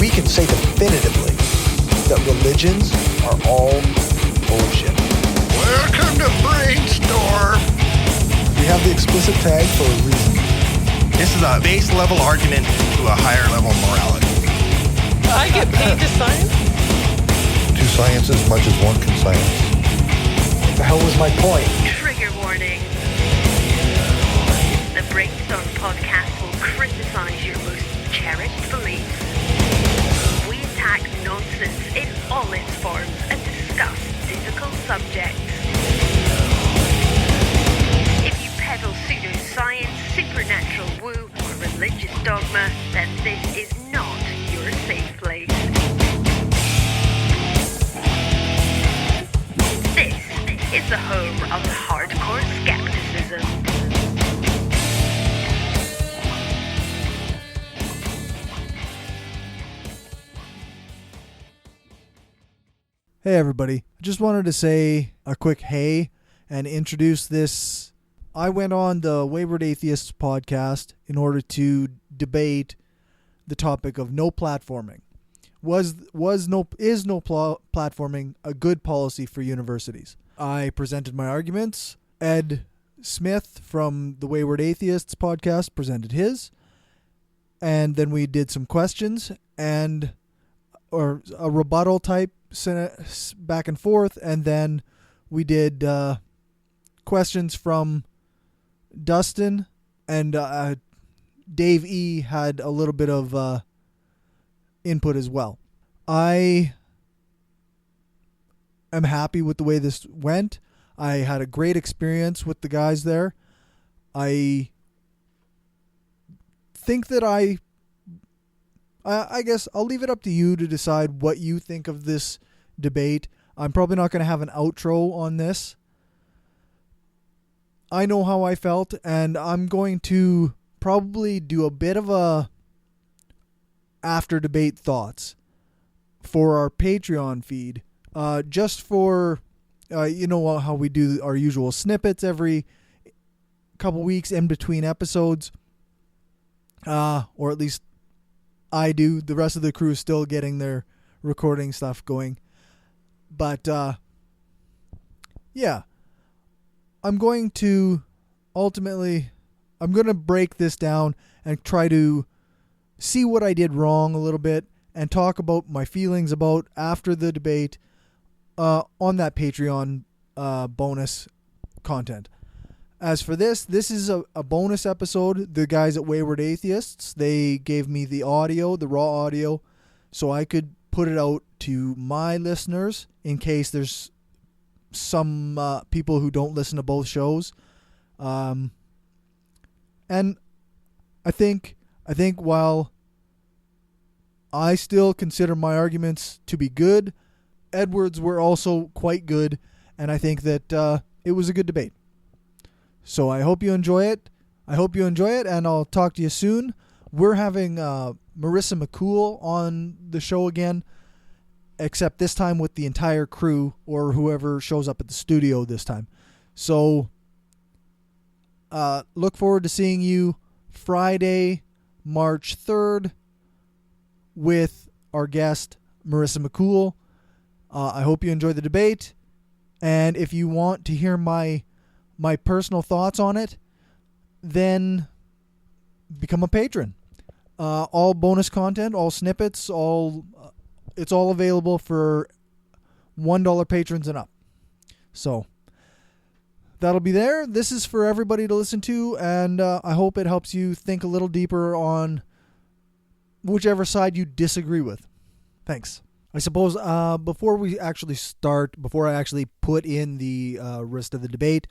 we can say definitively that religions are all bullshit. Welcome to Brainstorm. We have the explicit tag for a reason. This is a base level argument to a higher level morality. I get paid to science? To science as much as one can science. What the hell was my point? Trigger warning. The Brainstorm podcast will criticize your most cherished beliefs. We attack nonsense in all its forms and discuss difficult subjects. If you peddle pseudoscience, supernatural woo, or religious dogma, then this is not your safe place. This is the home of hardcore skepticism. Hey everybody, I just wanted to say a quick hey and introduce this. I went on the Wayward Atheists podcast in order to debate the topic of no platforming. Is no platforming a good policy for universities? I presented my arguments. Ed Smith from the Wayward Atheists podcast presented his. And then we did some questions or a rebuttal type back and forth, and then we did questions from Dustin, and Dave E had a little bit of input as well. I am happy with the way this went. I had a great experience with the guys there. I think that I guess I'll leave it up to you to decide what you think of this debate. I'm probably not going to have an outro on this. I know how I felt, and I'm going to probably do a bit of a after debate thoughts for our Patreon feed. Just for, you know how we do our usual snippets every couple weeks in between episodes. Or at least I do. The rest of the crew is still getting their recording stuff going. But, yeah. I'm going to break this down and try to see what I did wrong a little bit and talk about my feelings about after the debate on that Patreon bonus content. As for this is a bonus episode. The guys at Wayward Atheists, they gave me the audio, the raw audio, so I could put it out to my listeners in case there's some people who don't listen to both shows. And I think while I still consider my arguments to be good, Edwards were also quite good, and I think that it was a good debate. So I hope you enjoy it. And I'll talk to you soon. We're having Marissa McCool on the show again, except this time with the entire crew or whoever shows up at the studio this time. So look forward to seeing you Friday, March 3rd with our guest, Marissa McCool. I hope you enjoy the debate. And if you want to hear my personal thoughts on it, then become a patron. All bonus content, all snippets, it's all available for $1 patrons and up. So that'll be there. This is for everybody to listen to, and I hope it helps you think a little deeper on whichever side you disagree with. Thanks. I suppose before I actually put in the rest of the debate,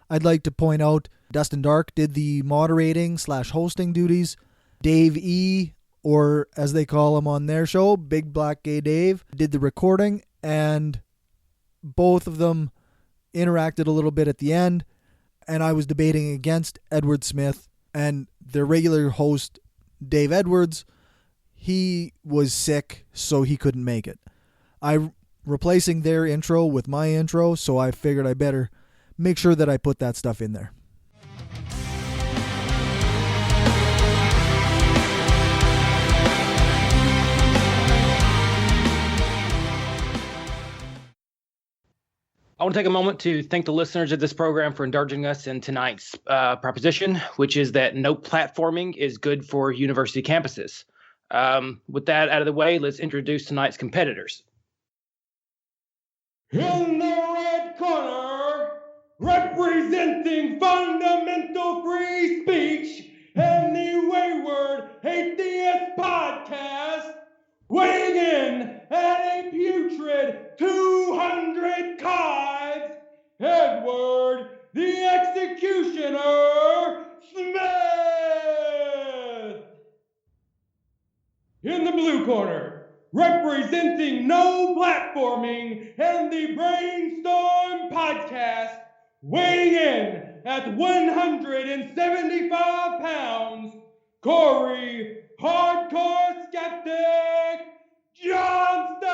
I'd like to point out Dustin Dark did the moderating / hosting duties. Dave E, or as they call him on their show, Big Black Gay Dave, did the recording, and both of them interacted a little bit at the end, and I was debating against Edward Smith, and their regular host, Dave Edwards, he was sick, so he couldn't make it. I'm replacing their intro with my intro, so I figured I better make sure that I put that stuff in there. want to take a moment to thank the listeners of this program for indulging us in tonight's proposition, which is that no platforming is good for university campuses. With that out of the way, let's introduce tonight's competitors. In the red corner, representing fundamental free speech and the Wayward Atheist Podcast, weighing in at a putrid 200 kives, Edward the Executioner Smith. In the blue corner, representing no platforming and the Brainstorm Podcast, weighing in at 175 pounds, Corey Hardcore Skeptic Johnston.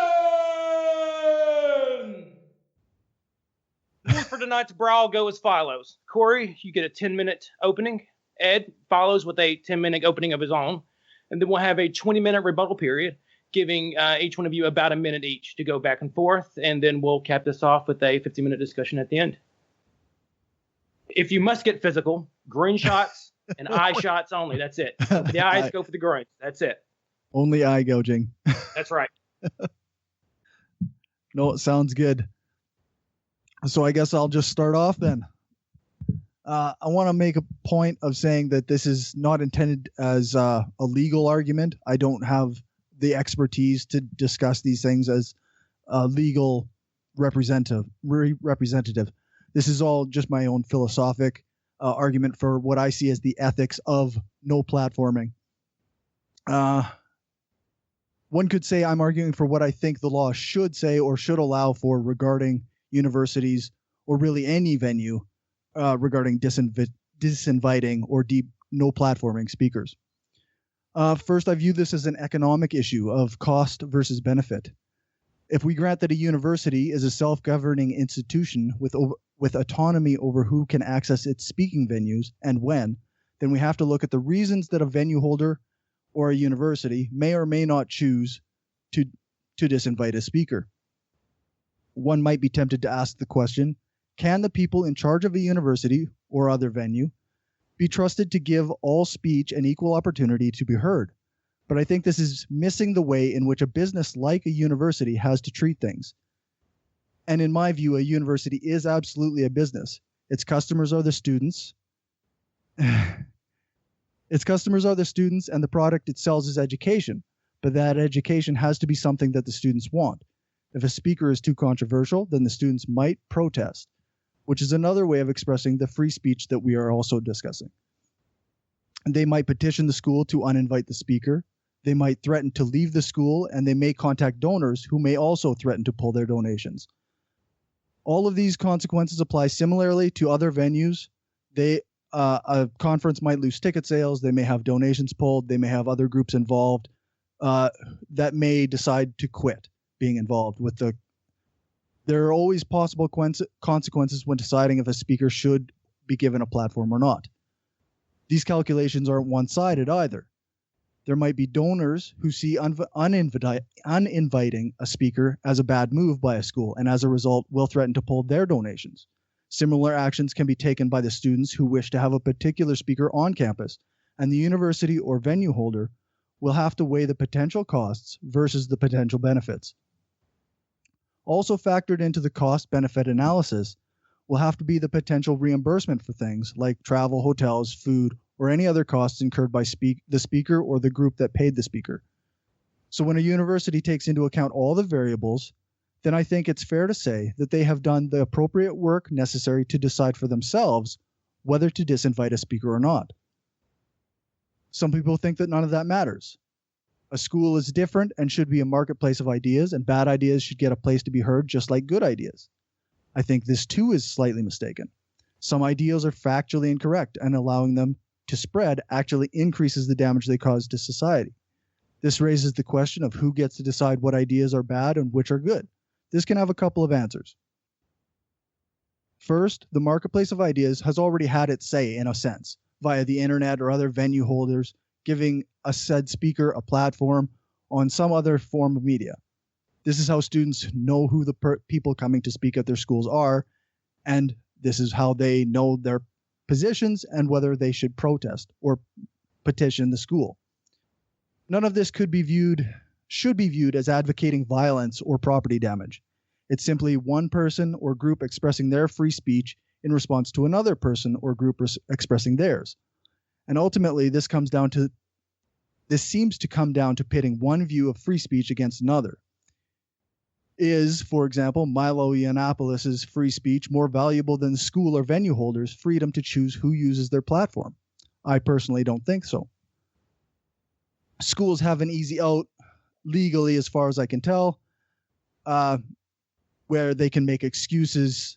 Rules for tonight's brawl go as follows. Corey, you get a 10-minute opening. Ed follows with a 10-minute opening of his own. And then we'll have a 20-minute rebuttal period, giving each one of you about a minute each to go back and forth. And then we'll cap this off with a 50-minute discussion at the end. If you must get physical, green shots and eye shots only. That's it. Go for the eyes, go for the groins. That's it. Only eye gouging. That's right. No, it sounds good. So I guess I'll just start off then. I want to make a point of saying that this is not intended as a legal argument. I don't have the expertise to discuss these things as a legal representative. This is all just my own philosophic argument for what I see as the ethics of no platforming. One could say I'm arguing for what I think the law should say or should allow for regarding universities or really any venue regarding disinviting or no platforming speakers. First, I view this as an economic issue of cost versus benefit. If we grant that a university is a self-governing institution with autonomy over who can access its speaking venues and when, then we have to look at the reasons that a venue holder or a university may or may not choose to disinvite a speaker. One might be tempted to ask the question, can the people in charge of a university or other venue be trusted to give all speech an equal opportunity to be heard? But I think this is missing the way in which a business like a university has to treat things. And in my view, a university is absolutely a business. Its customers are the students. Its customers are the students, and the product it sells is education. But that education has to be something that the students want. If a speaker is too controversial, then the students might protest, which is another way of expressing the free speech that we are also discussing. And they might petition the school to uninvite the speaker. They might threaten to leave the school, and they may contact donors who may also threaten to pull their donations. All of these consequences apply similarly to other venues. A conference might lose ticket sales. They may have donations pulled. They may have other groups involved that may decide to quit being involved with the. There are always possible consequences when deciding if a speaker should be given a platform or not. These calculations aren't one-sided either. There might be donors who see uninviting a speaker as a bad move by a school, and as a result will threaten to pull their donations. Similar actions can be taken by the students who wish to have a particular speaker on campus, and the university or venue holder will have to weigh the potential costs versus the potential benefits. Also factored into the cost-benefit analysis will have to be the potential reimbursement for things like travel, hotels, food, or any other costs incurred by the speaker or the group that paid the speaker. So when a university takes into account all the variables, then I think it's fair to say that they have done the appropriate work necessary to decide for themselves whether to disinvite a speaker or not. Some people think that none of that matters. A school is different and should be a marketplace of ideas, and bad ideas should get a place to be heard just like good ideas. I think this too is slightly mistaken. Some ideas are factually incorrect, and allowing them to spread actually increases the damage they cause to society. This raises the question of who gets to decide what ideas are bad and which are good. This can have a couple of answers. First, the marketplace of ideas has already had its say in a sense, via the internet or other venue holders giving a said speaker a platform on some other form of media. This is how students know who the people coming to speak at their schools are, and this is how they know their positions and whether they should protest or petition the school. None of this should be viewed as advocating violence or property damage. It's simply one person or group expressing their free speech in response to another person or group expressing theirs. And ultimately, this seems to come down to pitting one view of free speech against another. Is, for example, Milo Yiannopoulos' free speech more valuable than school or venue holders' freedom to choose who uses their platform? I personally don't think so. Schools have an easy out legally, as far as I can tell, where they can make excuses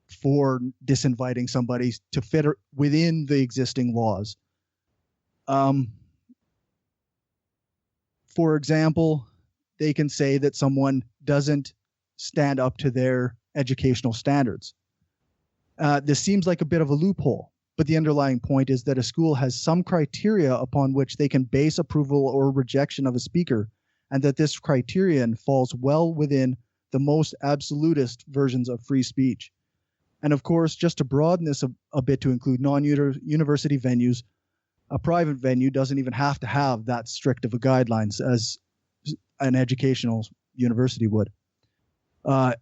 for disinviting somebody to fit within the existing laws. For example, they can say that someone doesn't stand up to their educational standards. This seems like a bit of a loophole, but the underlying point is that a school has some criteria upon which they can base approval or rejection of a speaker, and that this criterion falls well within the most absolutist versions of free speech. And of course, just to broaden this a bit to include non-university venues, a private venue doesn't even have to have that strict of a guidelines as an educational university would.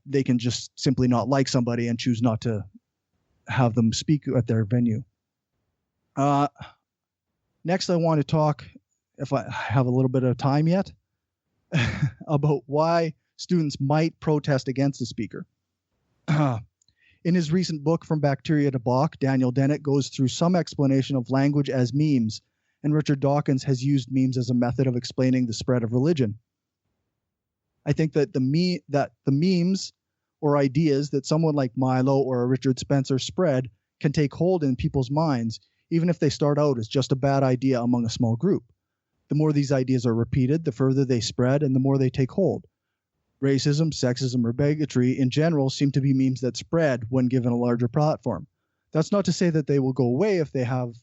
They can just simply not like somebody and choose not to have them speak at their venue. Next, I want to talk, if I have a little bit of time yet, about why students might protest against a speaker. In his recent book, From Bacteria to Bach, Daniel Dennett goes through some explanation of language as memes, and Richard Dawkins has used memes as a method of explaining the spread of religion. I think that the memes or ideas that someone like Milo or a Richard Spencer spread can take hold in people's minds, even if they start out as just a bad idea among a small group. The more these ideas are repeated, the further they spread and the more they take hold. Racism, sexism, or bigotry in general seem to be memes that spread when given a larger platform. That's not to say that they will go away if they have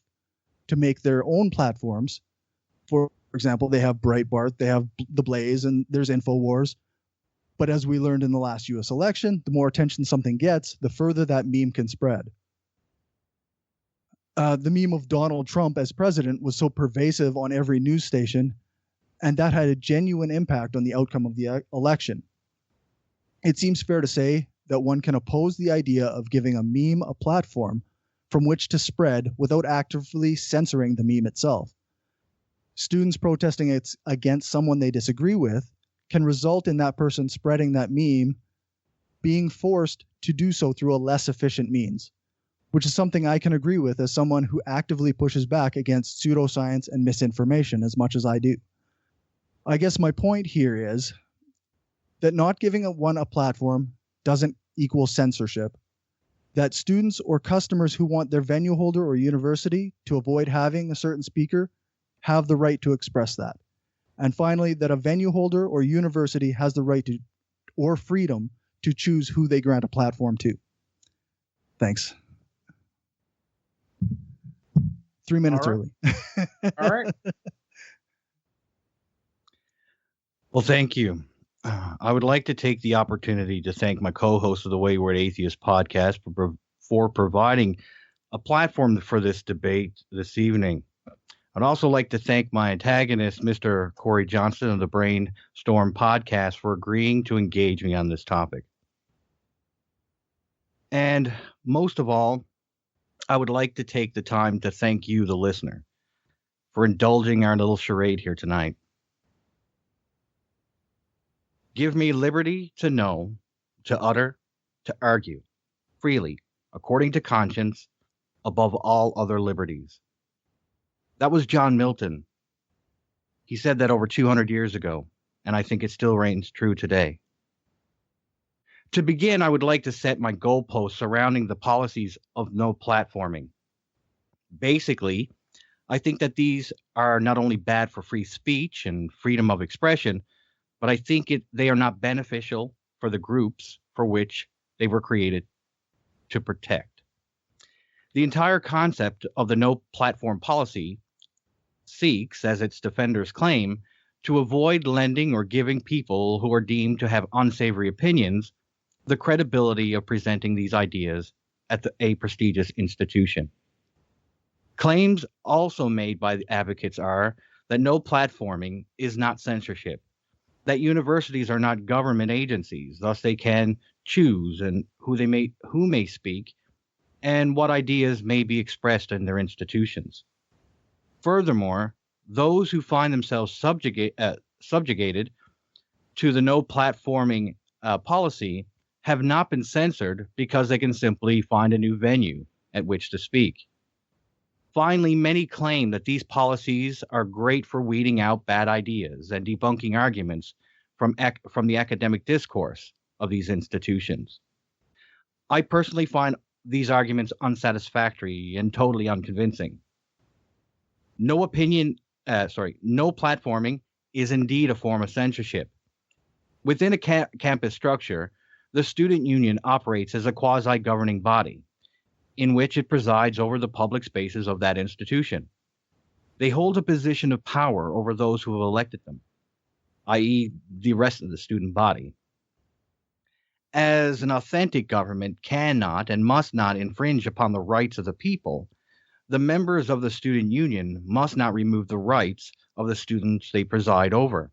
to make their own platforms. For example, they have Breitbart, they have The Blaze, and there's InfoWars. But as we learned in the last US election, the more attention something gets, the further that meme can spread. The meme of Donald Trump as president was so pervasive on every news station, and that had a genuine impact on the outcome of the election. It seems fair to say that one can oppose the idea of giving a meme a platform from which to spread without actively censoring the meme itself. Students protesting against someone they disagree with can result in that person spreading that meme being forced to do so through a less efficient means, which is something I can agree with as someone who actively pushes back against pseudoscience and misinformation as much as I do. I guess my point here is that not giving one a platform doesn't equal censorship, that students or customers who want their venue holder or university to avoid having a certain speaker have the right to express that. And finally, that a venue holder or university has the right to or freedom to choose who they grant a platform to. Thanks. 3 minutes early. All right. Well, thank you. I would like to take the opportunity to thank my co-host of the Wayward Atheist podcast for providing a platform for this debate this evening. I'd also like to thank my antagonist, Mr. Corey Johnston of the Brainstorm podcast, for agreeing to engage me on this topic. And most of all, I would like to take the time to thank you, the listener, for indulging our little charade here tonight. Give me liberty to know, to utter, to argue, freely, according to conscience, above all other liberties. That was John Milton. He said that over 200 years ago, and I think it still reigns true today. To begin, I would like to set my goalposts surrounding the policies of no platforming. Basically, I think that these are not only bad for free speech and freedom of expression, but I think they are not beneficial for the groups for which they were created to protect. The entire concept of the no platform policy seeks, as its defenders claim, to avoid lending or giving people who are deemed to have unsavory opinions the credibility of presenting these ideas at a prestigious institution. Claims also made by the advocates are that no platforming is not censorship, that universities are not government agencies, thus they can choose and who may speak and what ideas may be expressed in their institutions. Furthermore, those who find themselves subjugated to the no platforming policy have not been censored because they can simply find a new venue at which to speak. Finally, many claim that these policies are great for weeding out bad ideas and debunking arguments from the academic discourse of these institutions. I personally find these arguments unsatisfactory and totally unconvincing. No platforming is indeed a form of censorship. Within a campus structure, the student union operates as a quasi-governing body in which it presides over the public spaces of that institution. They hold a position of power over those who have elected them, i.e., the rest of the student body. As an authentic government cannot and must not infringe upon the rights of the people, the members of the student union must not remove the rights of the students they preside over.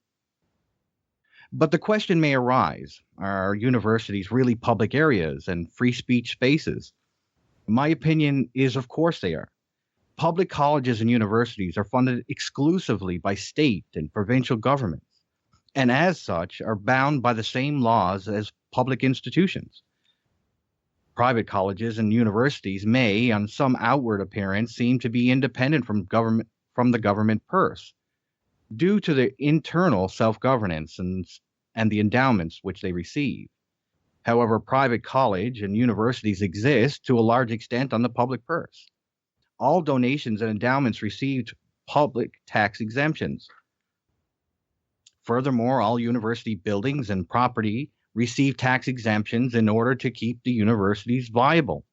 But the question may arise, are universities really public areas and free speech spaces? My opinion is, of course they are. Public colleges and universities are funded exclusively by state and provincial governments, and as such are bound by the same laws as public institutions. Private colleges and universities may, on some outward appearance, seem to be independent from the government purse, due to their internal self-governance and the endowments which they receive. However, private college and universities exist to a large extent on the public purse. All donations and endowments received public tax exemptions. Furthermore, all university buildings and property receive tax exemptions in order to keep the universities viable.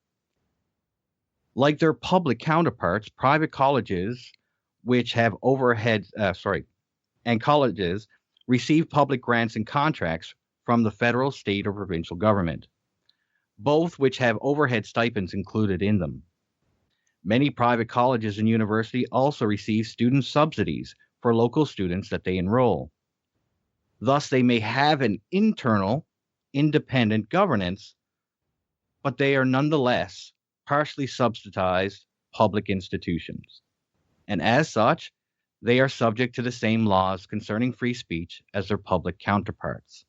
Like their public counterparts, private colleges, which have and colleges receive public grants and contracts from the federal, state, or provincial government, both which have overhead stipends included in them. Many private colleges and universities also receive student subsidies for local students that they enroll. Thus, they may have an internal, independent governance, but they are nonetheless partially subsidized public institutions. And as such, they are subject to the same laws concerning free speech as their public counterparts.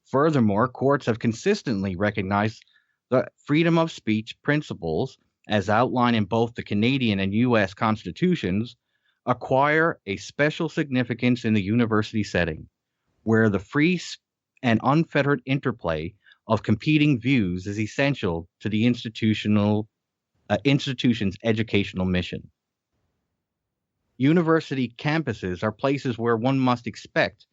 Furthermore, courts have consistently recognized the freedom of speech principles, as outlined in both the Canadian and U.S. constitutions, acquire a special significance in the university setting, where the free and unfettered interplay of competing views is essential to the institution's educational mission. University campuses are places where one must expect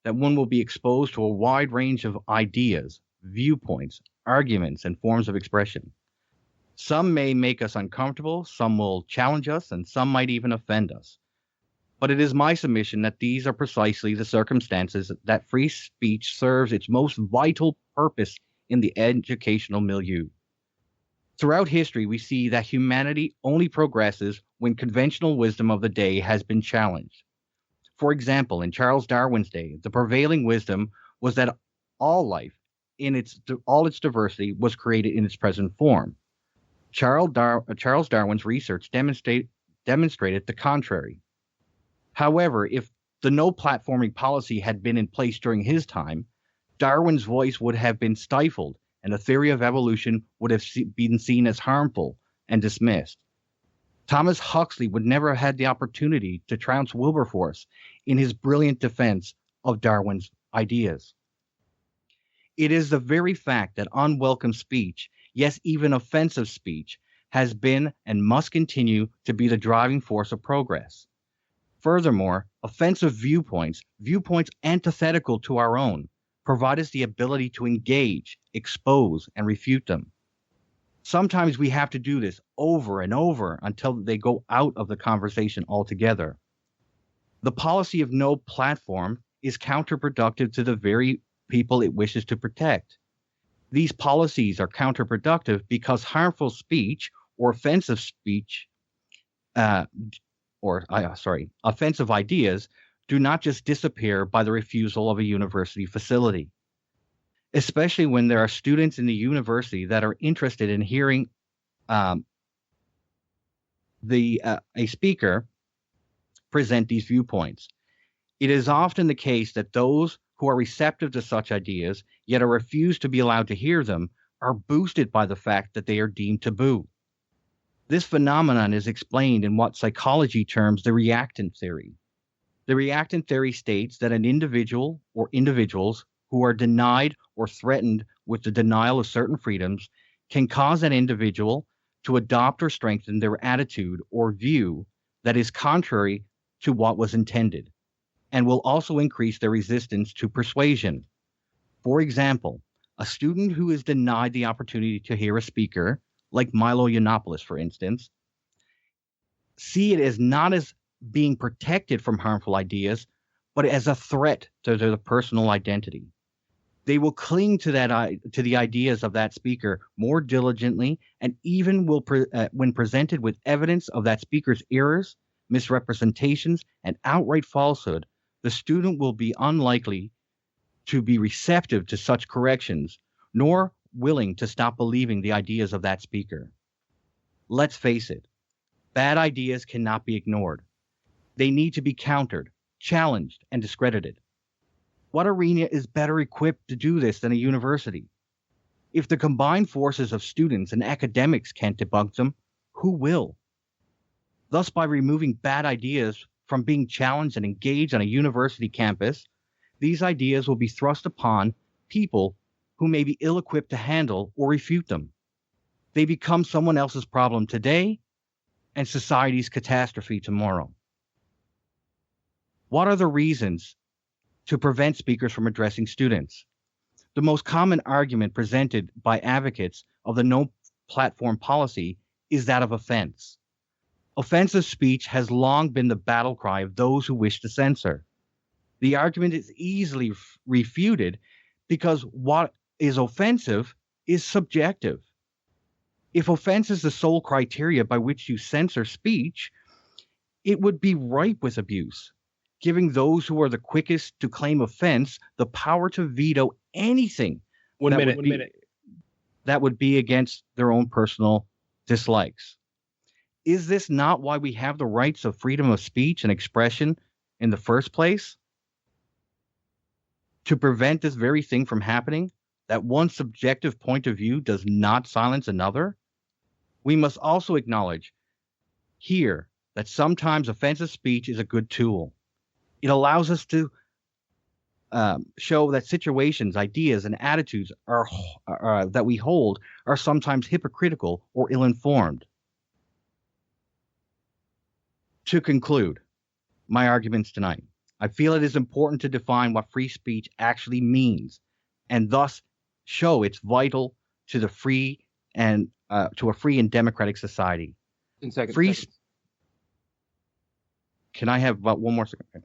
that one will be exposed to a wide range of ideas, viewpoints, arguments, and forms of expression. Some may make us uncomfortable, some will challenge us, and some might even offend us. But it is my submission that these are precisely the circumstances that free speech serves its most vital purpose in the educational milieu. Throughout history, we see that humanity only progresses when conventional wisdom of the day has been challenged. For example, in Charles Darwin's day, the prevailing wisdom was that all life, in all its diversity, was created in its present form. Charles Darwin's research demonstrated the contrary. However, if the no platforming policy had been in place during his time, Darwin's voice would have been stifled and the theory of evolution would have been seen as harmful and dismissed. Thomas Huxley would never have had the opportunity to trounce Wilberforce in his brilliant defense of Darwin's ideas. It is the very fact that unwelcome speech, yes, even offensive speech, has been and must continue to be the driving force of progress. Furthermore, offensive viewpoints antithetical to our own, provide us the ability to engage, expose, and refute them. Sometimes we have to do this over and over until they go out of the conversation altogether. The policy of no platform is counterproductive to the very people it wishes to protect. These policies are counterproductive because harmful speech or offensive speech, offensive ideas do not just disappear by the refusal of a university facility, especially when there are students in the university that are interested in hearing a speaker present these viewpoints. It is often the case that those who are receptive to such ideas, yet are refused to be allowed to hear them, are boosted by the fact that they are deemed taboo. This phenomenon is explained in what psychology terms the reactant theory. The reactant theory states that an individual or individuals who are denied or threatened with the denial of certain freedoms can cause an individual to adopt or strengthen their attitude or view that is contrary to what was intended, and will also increase their resistance to persuasion. For example, a student who is denied the opportunity to hear a speaker, like Milo Yiannopoulos, for instance, see it as not as being protected from harmful ideas, but as a threat to their personal identity. They will cling to the ideas of that speaker more diligently, and even will, when presented with evidence of that speaker's errors, misrepresentations, and outright falsehood, the student will be unlikely to be receptive to such corrections, nor willing to stop believing the ideas of that speaker. Let's face it, bad ideas cannot be ignored. They need to be countered, challenged, and discredited. What arena is better equipped to do this than a university? If the combined forces of students and academics can't debunk them, who will? Thus, by removing bad ideas from being challenged and engaged on a university campus, these ideas will be thrust upon people who may be ill-equipped to handle or refute them. They become someone else's problem today and society's catastrophe tomorrow. What are the reasons to prevent speakers from addressing students? The most common argument presented by advocates of the no platform policy is that of offense. Offensive speech has long been the battle cry of those who wish to censor. The argument is easily refuted because what is offensive is subjective. If offense is the sole criteria by which you censor speech, it would be ripe with abuse, giving those who are the quickest to claim offense the power to veto anything that would be against their own personal dislikes. Is this not why we have the rights of freedom of speech and expression in the first place? To prevent this very thing from happening, that one subjective point of view does not silence another? We must also acknowledge here that sometimes offensive speech is a good tool. It allows us to show that situations, ideas, and attitudes that we hold are sometimes hypocritical or ill-informed. To conclude my arguments tonight, I feel it is important to define what free speech actually means, and thus show it's vital to the free and to a free and democratic society. Can I have about one more second?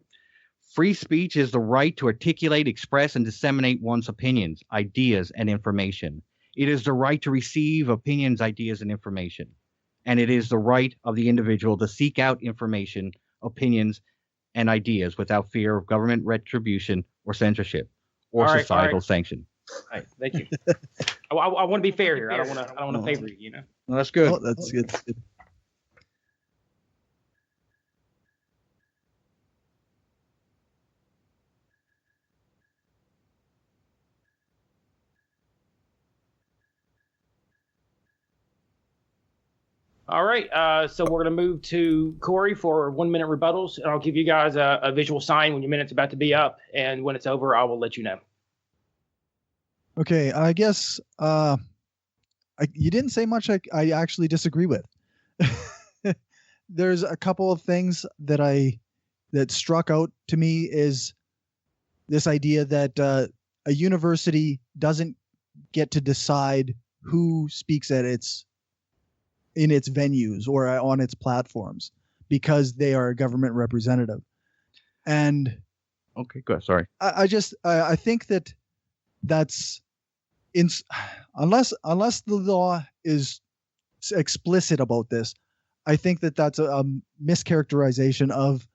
Free speech is the right to articulate, express, and disseminate one's opinions, ideas, and information. It is the right to receive opinions, ideas, and information. And it is the right of the individual to seek out information, opinions, and ideas without fear of government retribution or censorship or societal sanction. All right, thank you. I want to be fair here. I don't want to favor you. You know. Well, that's good. Oh, that's good. That's good. All right, so we're going to move to Corey for 1 minute rebuttals, and I'll give you guys a visual sign when your minute's about to be up, and when it's over, I will let you know. Okay, I guess you didn't say much I actually disagree with. There's a couple of things that struck out to me is this idea that a university doesn't get to decide who speaks at in its venues or on its platforms because they are a government representative. And Okay, good. Sorry. I think that's unless the law is explicit about this, I think that's a mischaracterization of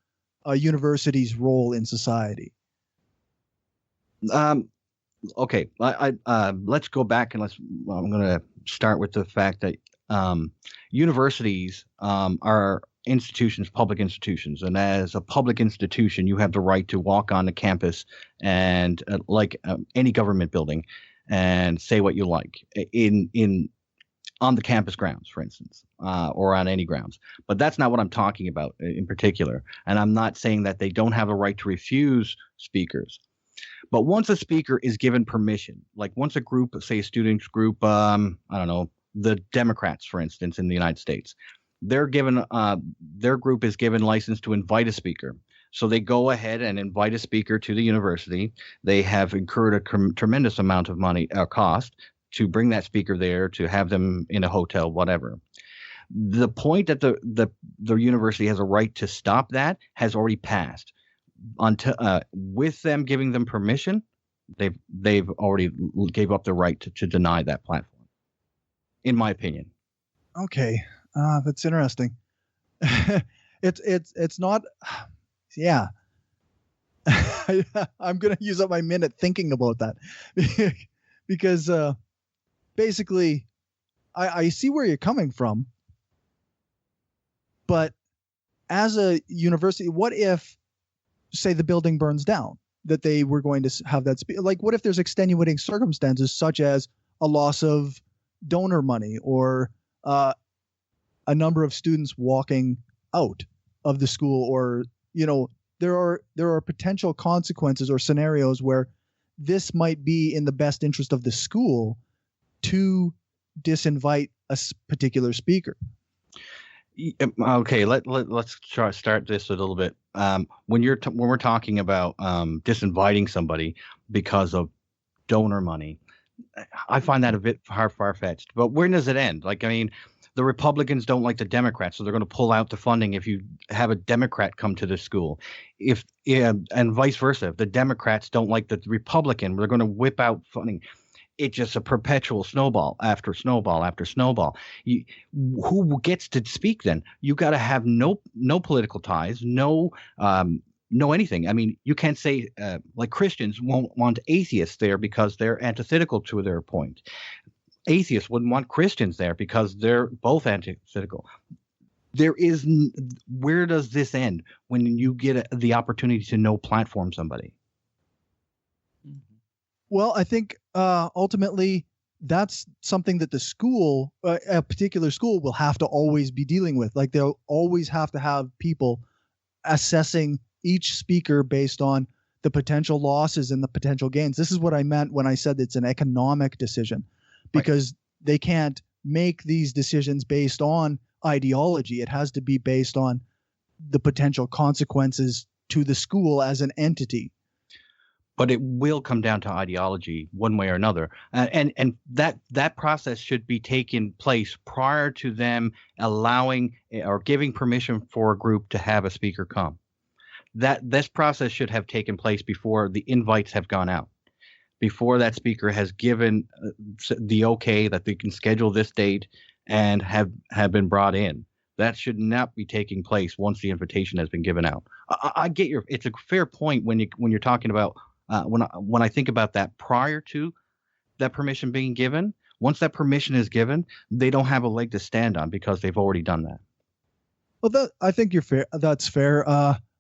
a university's role in society. Okay, let's go back and I'm going to start with the fact that universities are institutions, public institutions, and as a public institution, you have the right to walk on the campus and like any government building, and say what you like on the campus grounds, for instance, or on any grounds. But that's not what I'm talking about in particular. And I'm not saying that they don't have a right to refuse speakers. But once a speaker is given permission, like once a group, say a students group, I don't know, the Democrats, for instance, in the United States, they're given their group is given license to invite a speaker. So they go ahead and invite a speaker to the university. They have incurred a tremendous amount of money cost to bring that speaker there, to have them in a hotel, whatever. The point that the university has a right to stop that has already passed. Until with them giving them permission, they've already gave up the right to deny that platform, in my opinion. Okay, that's interesting. It's not. Yeah, I'm gonna use up my minute thinking about that because basically, I see where you're coming from, but as a university, what if, say, the building burns down, that they were going to have that like, what if there's extenuating circumstances such as a loss of donor money or a number of students walking out of the school, or there are potential consequences or scenarios where this might be in the best interest of the school to disinvite a particular speaker. Okay, let's start this a little bit. When we're talking about disinviting somebody because of donor money, I find that a bit far-fetched. But where does it end? Like, I mean, the Republicans don't like the Democrats, so they're going to pull out the funding if you have a Democrat come to the school. And vice versa, if the Democrats don't like the Republican, they're going to whip out funding. It's just a perpetual snowball after snowball after snowball. Who gets to speak then? You got to have no political ties, no anything. I mean, you can't say like Christians won't want atheists there because they're antithetical to their point. Atheists wouldn't want Christians there because they're both antithetical. Where does this end when you get the opportunity to no platform somebody? Well, I think ultimately that's something that the school, a particular school, will have to always be dealing with. Like, they'll always have to have people assessing each speaker based on the potential losses and the potential gains. This is what I meant when I said it's an economic decision, because they can't make these decisions based on ideology. It has to be based on the potential consequences to the school as an entity. But it will come down to ideology one way or another. And that process should be taking place prior to them allowing or giving permission for a group to have a speaker come. This process should have taken place before the invites have gone out, before that speaker has given the okay that they can schedule this date and have been brought in. That should not be taking place once the invitation has been given out. I get it's a fair point when you're talking about when I think about that prior to that permission being given. Once that permission is given, they don't have a leg to stand on because they've already done that. Well, I think you're fair. That's fair.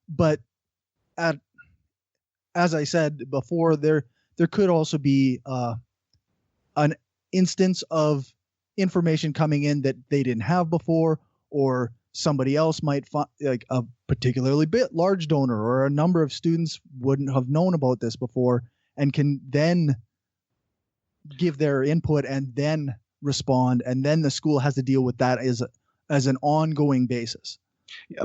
But as I said before, there could also be an instance of information coming in that they didn't have before, or somebody else might find, like a particularly large donor or a number of students wouldn't have known about this before and can then give their input and then respond, and then the school has to deal with that as an ongoing basis.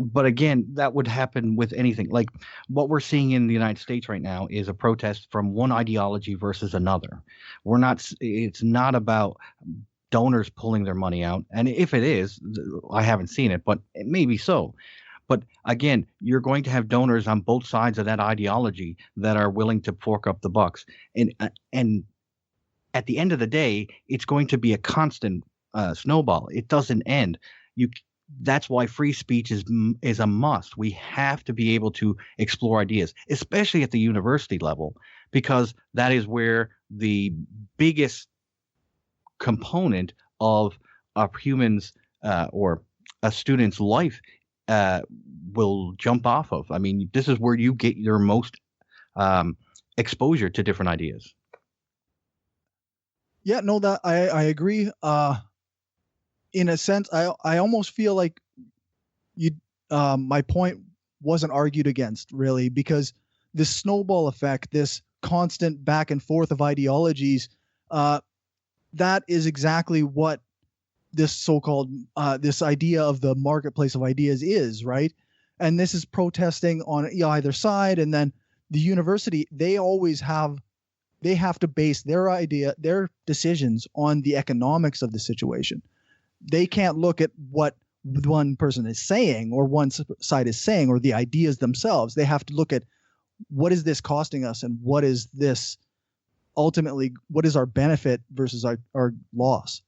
But again, that would happen with anything. Like what we're seeing in the United States right now is a protest from one ideology versus another. It's not about donors pulling their money out. And if it is, I haven't seen it, but it may be so. But again, you're going to have donors on both sides of that ideology that are willing to fork up the bucks. And at the end of the day, it's going to be a constant snowball. It doesn't end. That's why free speech is a must. We have to be able to explore ideas, especially at the university level, because that is where the biggest component of a human's or a student's life will jump off of. I mean, this is where you get your most exposure to different ideas. Yeah, no, that I agree. In a sense, I almost feel like my point wasn't argued against, really, because this snowball effect, this constant back and forth of ideologies, that is exactly what this so-called this idea of the marketplace of ideas is, right? And this is protesting on either side, and then the university, they have to base their decisions on the economics of the situation. They can't look at what one person is saying or one side is saying or the ideas themselves. They have to look at what is this costing us and what is this ultimately, what is our benefit versus our loss.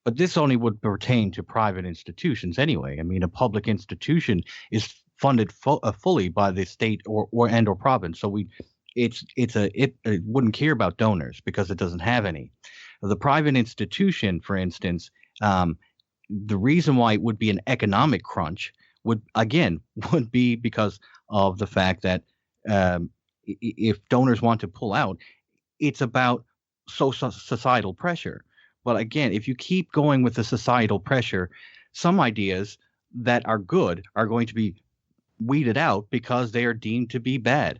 But this only would pertain to private institutions anyway. I mean, a public institution is funded fully by the state or province. So it wouldn't care about donors because it doesn't have any. The private institution, for instance, the reason why it would be an economic crunch would be because of the fact that if donors want to pull out, it's about societal pressure. But again, if you keep going with the societal pressure, some ideas that are good are going to be weeded out because they are deemed to be bad.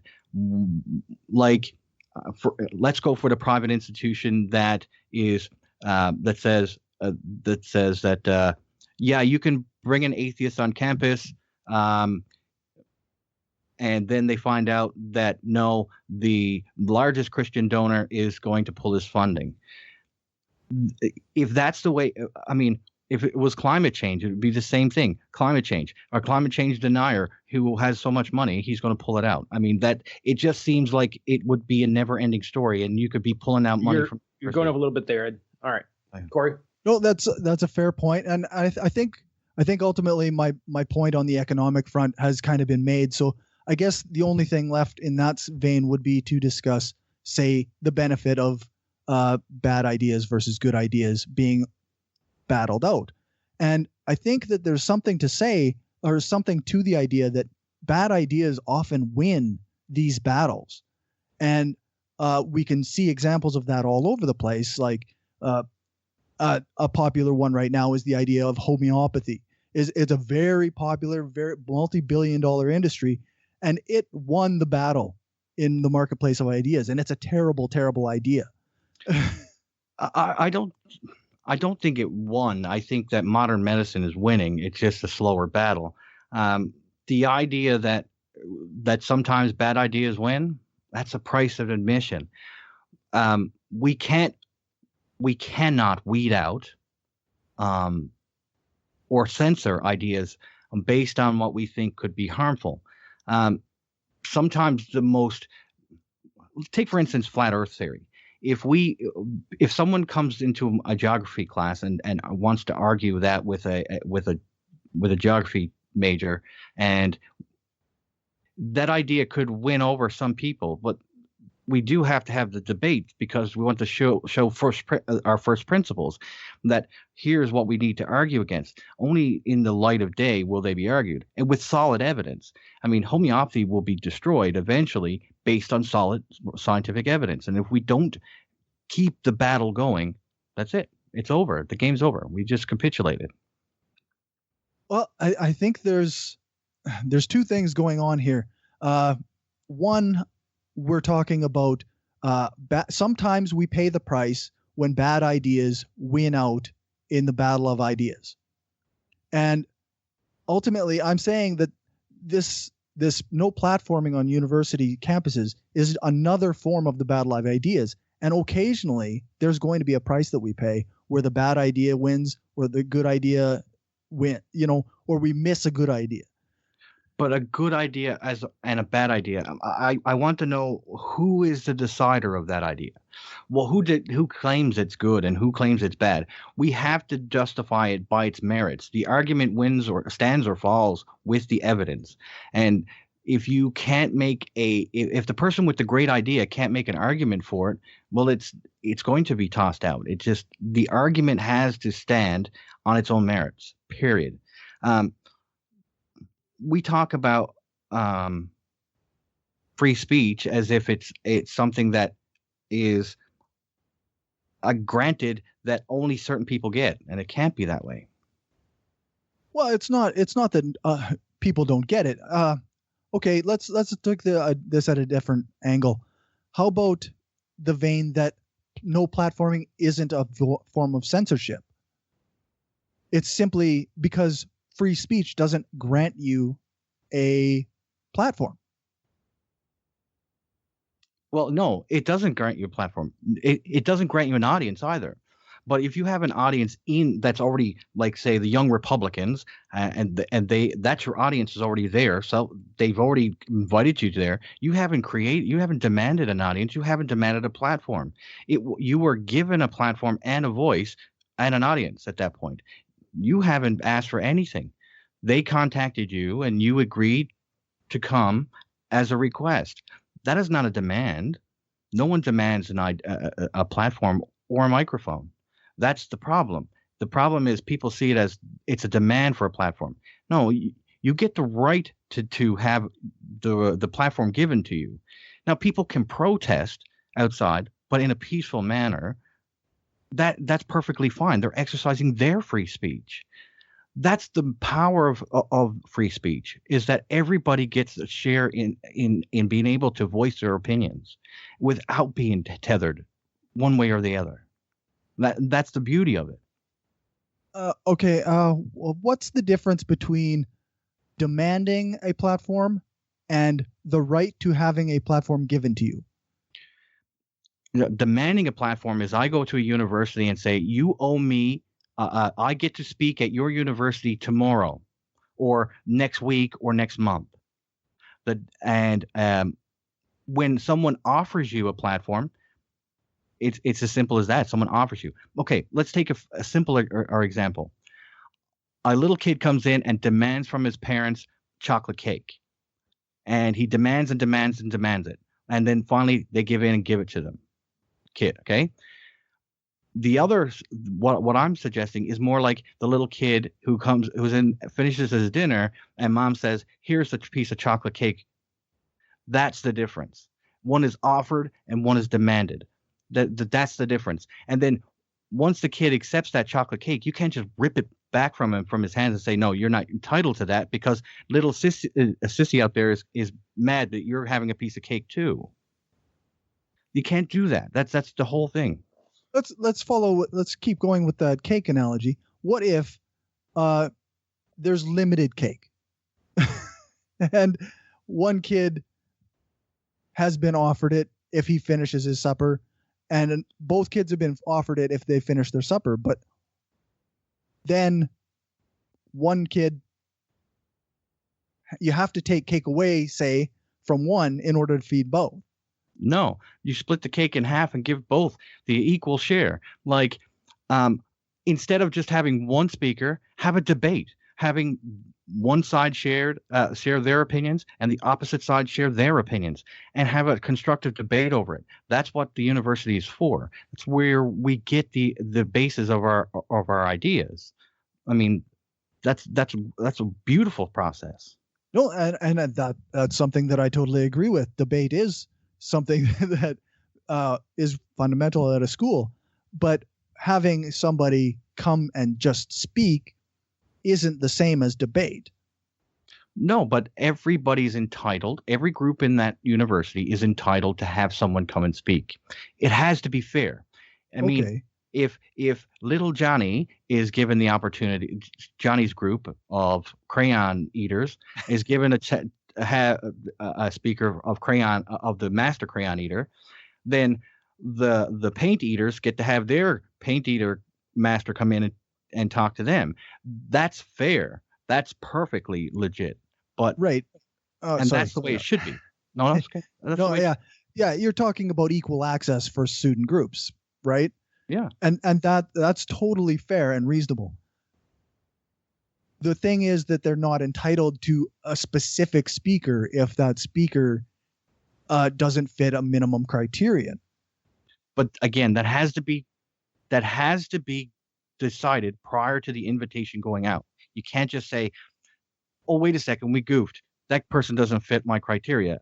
Like, let's go for the private institution that is that says that you can bring an atheist on campus, and then they find out that no, the largest Christian donor is going to pull his funding. If that's the way, I mean, if it was climate change, it would be the same thing. Climate change, a climate change denier who has so much money, he's going to pull it out. I mean, that it just seems like it would be a never-ending story, and you could be pulling out money from. You're going over a little bit there, Ed. All right, Corey. No, that's a fair point, and I think ultimately my point on the economic front has kind of been made. So I guess the only thing left in that vein would be to discuss, say, the benefit of bad ideas versus good ideas being battled out. And I think that there's something to say, or something to the idea that bad ideas often win these battles. And we can see examples of that all over the place. Like a popular one right now is the idea of homeopathy. It's a very popular, very multi-billion-dollar industry, and it won the battle in the marketplace of ideas. And it's a terrible, terrible idea. I don't think it won. I think that modern medicine is winning. It's just a slower battle. The idea that sometimes bad ideas win, that's a price of admission. We cannot weed out or censor ideas based on what we think could be harmful. Sometimes take for instance flat Earth theory. If someone comes into a geography class and wants to argue that with a geography major, and that idea could win over some people, but we do have to have the debate because we want to show our first principles, that here's what we need to argue against. Only in the light of day will they be argued, and with solid evidence. I mean, homeopathy will be destroyed eventually based on solid scientific evidence. And if we don't keep the battle going, that's it. It's over. The game's over. We just capitulated. Well, I think there's two things going on here. One, we're talking about sometimes we pay the price when bad ideas win out in the battle of ideas. And ultimately, I'm saying that this no platforming on university campuses is another form of the battle of ideas. And occasionally, there's going to be a price that we pay where the bad idea wins or the good idea or we miss a good idea. But a good idea and a bad idea. I want to know who is the decider of that idea. Well, who claims it's good and who claims it's bad? We have to justify it by its merits. The argument wins or stands or falls with the evidence. And if you can't make if the person with the great idea can't make an argument for it, well, it's going to be tossed out. It just, the argument has to stand on its own merits. Period. We talk about free speech as if it's something that is granted that only certain people get, and it can't be that way. Well, it's not that people don't get it. Okay, let's take this at a different angle. How about the vein that no platforming isn't a form of censorship? It's simply because free speech doesn't grant you a platform. Well, no, it doesn't grant you a platform. It doesn't grant you an audience either. But if you have an audience that's already, like, say, the young Republicans, and that's your audience is already there, so they've already invited you there. You haven't demanded an audience. You haven't demanded a platform. You were given a platform and a voice and an audience at that point. You haven't asked for anything. They contacted you, and you agreed to come as a request. That is not a demand. No one demands a platform or a microphone. That's the problem. The problem is people see it as it's a demand for a platform. No, you get the right to have the platform given to you. Now, people can protest outside, but in a peaceful manner. That's perfectly fine. They're exercising their free speech. That's the power of free speech, is that everybody gets a share in being able to voice their opinions without being tethered one way or the other. That's the beauty of it. Okay. What's the difference between demanding a platform and the right to having a platform given to you? Demanding a platform is I go to a university and say, you owe me, I get to speak at your university tomorrow or next week or next month. When someone offers you a platform, it's as simple as that. Someone offers you. Okay, let's take a simpler example. A little kid comes in and demands from his parents chocolate cake. And he demands and demands and demands it. And then finally they give in and give it to them. Kid, okay? The other, what I'm suggesting is more like the little kid who finishes his dinner and mom says, here's a piece of chocolate cake. That's the difference. One is offered and one is demanded. That's the difference. And then once the kid accepts that chocolate cake, you can't just rip it back from him, from his hands, and say, no, you're not entitled to that, because little sissy out there is mad that you're having a piece of cake too. You can't do that. That's the whole thing. Let's keep going with that cake analogy. What if there's limited cake and one kid has been offered it if he finishes his supper, and both kids have been offered it if they finish their supper, but then one kid, you have to take cake away, say, from one in order to feed both. No, you split the cake in half and give both the equal share. Like, instead of just having one speaker, have a debate, having one side share their opinions and the opposite side share their opinions, and have a constructive debate over it. That's what the university is for. It's where we get the basis of our ideas. I mean, that's a beautiful process. No, and that's something that I totally agree with. Debate is something that is fundamental at a school, but having somebody come and just speak isn't the same as debate. No, but everybody's entitled. Every group in that university is entitled to have someone come and speak. It has to be fair. I mean, if little Johnny is given the opportunity, Johnny's group of crayon eaters is given a speaker of the master crayon eater, then the paint eaters get to have their paint eater master come in and talk to them. That's fair. That's perfectly legit. But Right. and Sorry. that's the way it should be. No, that's okay. That's the No, way yeah. You're talking about equal access for student groups, right? Yeah. And that's totally fair and reasonable. The thing is that they're not entitled to a specific speaker if that speaker doesn't fit a minimum criterion. But again, that has to be decided prior to the invitation going out. You can't just say, "Oh, wait a second, we goofed. That person doesn't fit my criteria."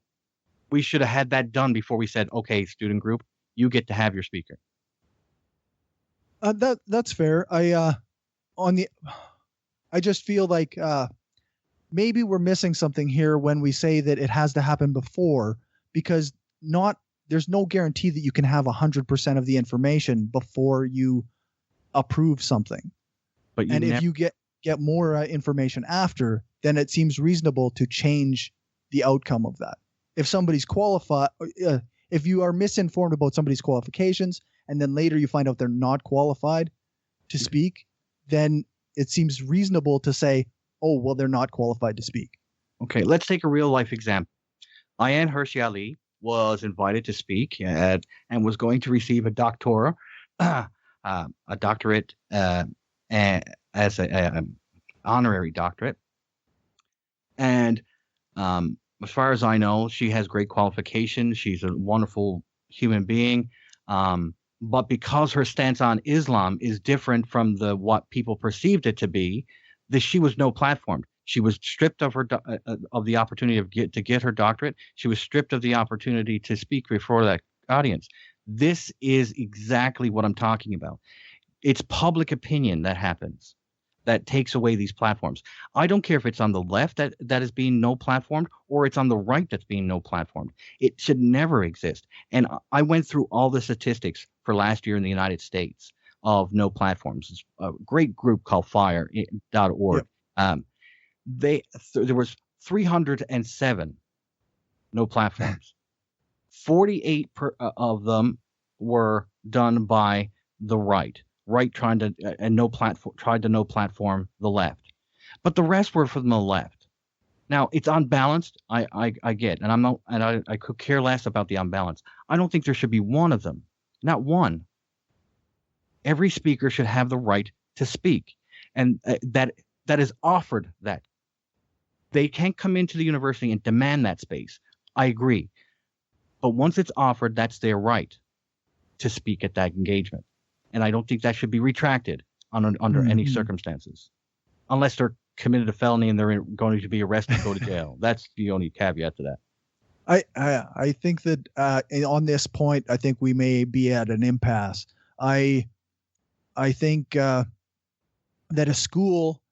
We should have had that done before we said, "Okay, student group, you get to have your speaker." That's fair. I just feel like maybe we're missing something here when we say that it has to happen before, because there's no guarantee that you can have 100% of the information before you approve something. But if you get more information after, then it seems reasonable to change the outcome of that. If somebody's qualified, if you are misinformed about somebody's qualifications, and then later you find out they're not qualified to speak, then it seems reasonable to say, "Oh, well, they're not qualified to speak." Okay, let's take a real life example. Ayan Hershey Ali was invited to speak and was going to receive a doctorate as an honorary doctorate. And as far as I know, she has great qualifications. She's a wonderful human being. But because her stance on Islam is different from what people perceived it to be, she was no platformed. She was stripped of of the opportunity to get her doctorate. She was stripped of the opportunity to speak before that audience. This is exactly what I'm talking about. It's public opinion that happens, that takes away these platforms. I don't care if it's on the left that is being no platformed, or it's on the right that's being no platformed. It should never exist. And I went through all the statistics for last year in the United States of no platforms. It's a great group called FIRE.org. Yep. There was 307 no platforms. 48 of them were done by the right trying to tried to no platform the left, but the rest were from the left. Now it's unbalanced. I get, and I could care less about the unbalance. I don't think there should be one of them, not one. Every speaker should have the right to speak, and that is offered. That they can't come into the university and demand that space. I agree, but once it's offered, that's their right to speak at that engagement. And I don't think that should be retracted under any circumstances, unless they're committed a felony and they're going to be arrested and go to jail. That's the only caveat to that. I think that on this point, I think we may be at an impasse. I think that a school,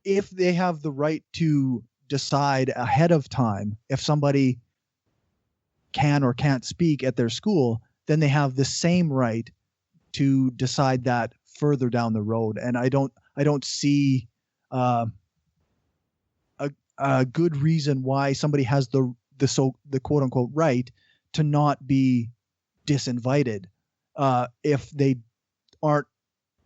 if they have the right to decide ahead of time if somebody can or can't speak at their school, then they have the same right to decide that further down the road. And I don't see a good reason why somebody has the quote unquote right to not be disinvited if they aren't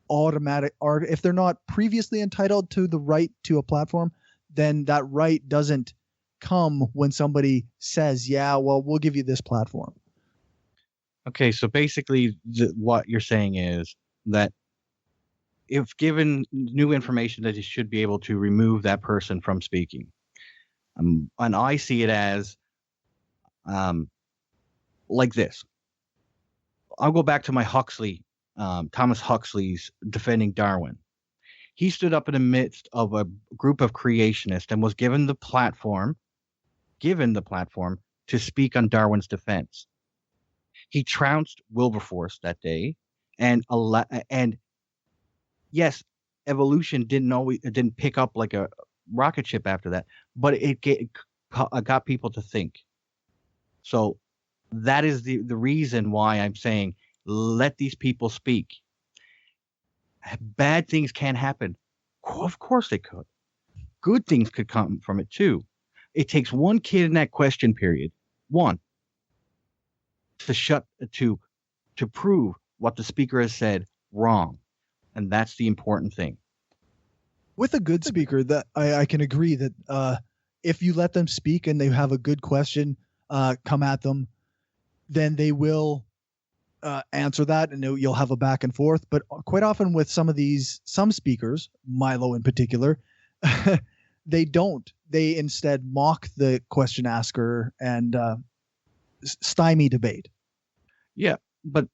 automatic, or if they're not previously entitled to the right to a platform, then that right doesn't come when somebody says, "Yeah, well, we'll give you this platform." Okay, so basically what you're saying is that if given new information, that it should be able to remove that person from speaking. And I see it as like this. I'll go back to my Thomas Huxley's Defending Darwin. He stood up in the midst of a group of creationists and was given the platform to speak on Darwin's defense. He trounced Wilberforce that day, and yes, evolution didn't pick up like a rocket ship after that, but it got people to think. So that is the reason why I'm saying let these people speak. Bad things can happen. Of course they could. Good things could come from it too. It takes one kid in that question period, to prove what the speaker has said wrong, and that's the important thing. With a good speaker, that I can agree that if you let them speak and they have a good question come at them, then they will answer that, and you'll have a back and forth. But quite often with some speakers, Milo in particular, they don't. They instead mock the question asker and stymie debate. Yeah, but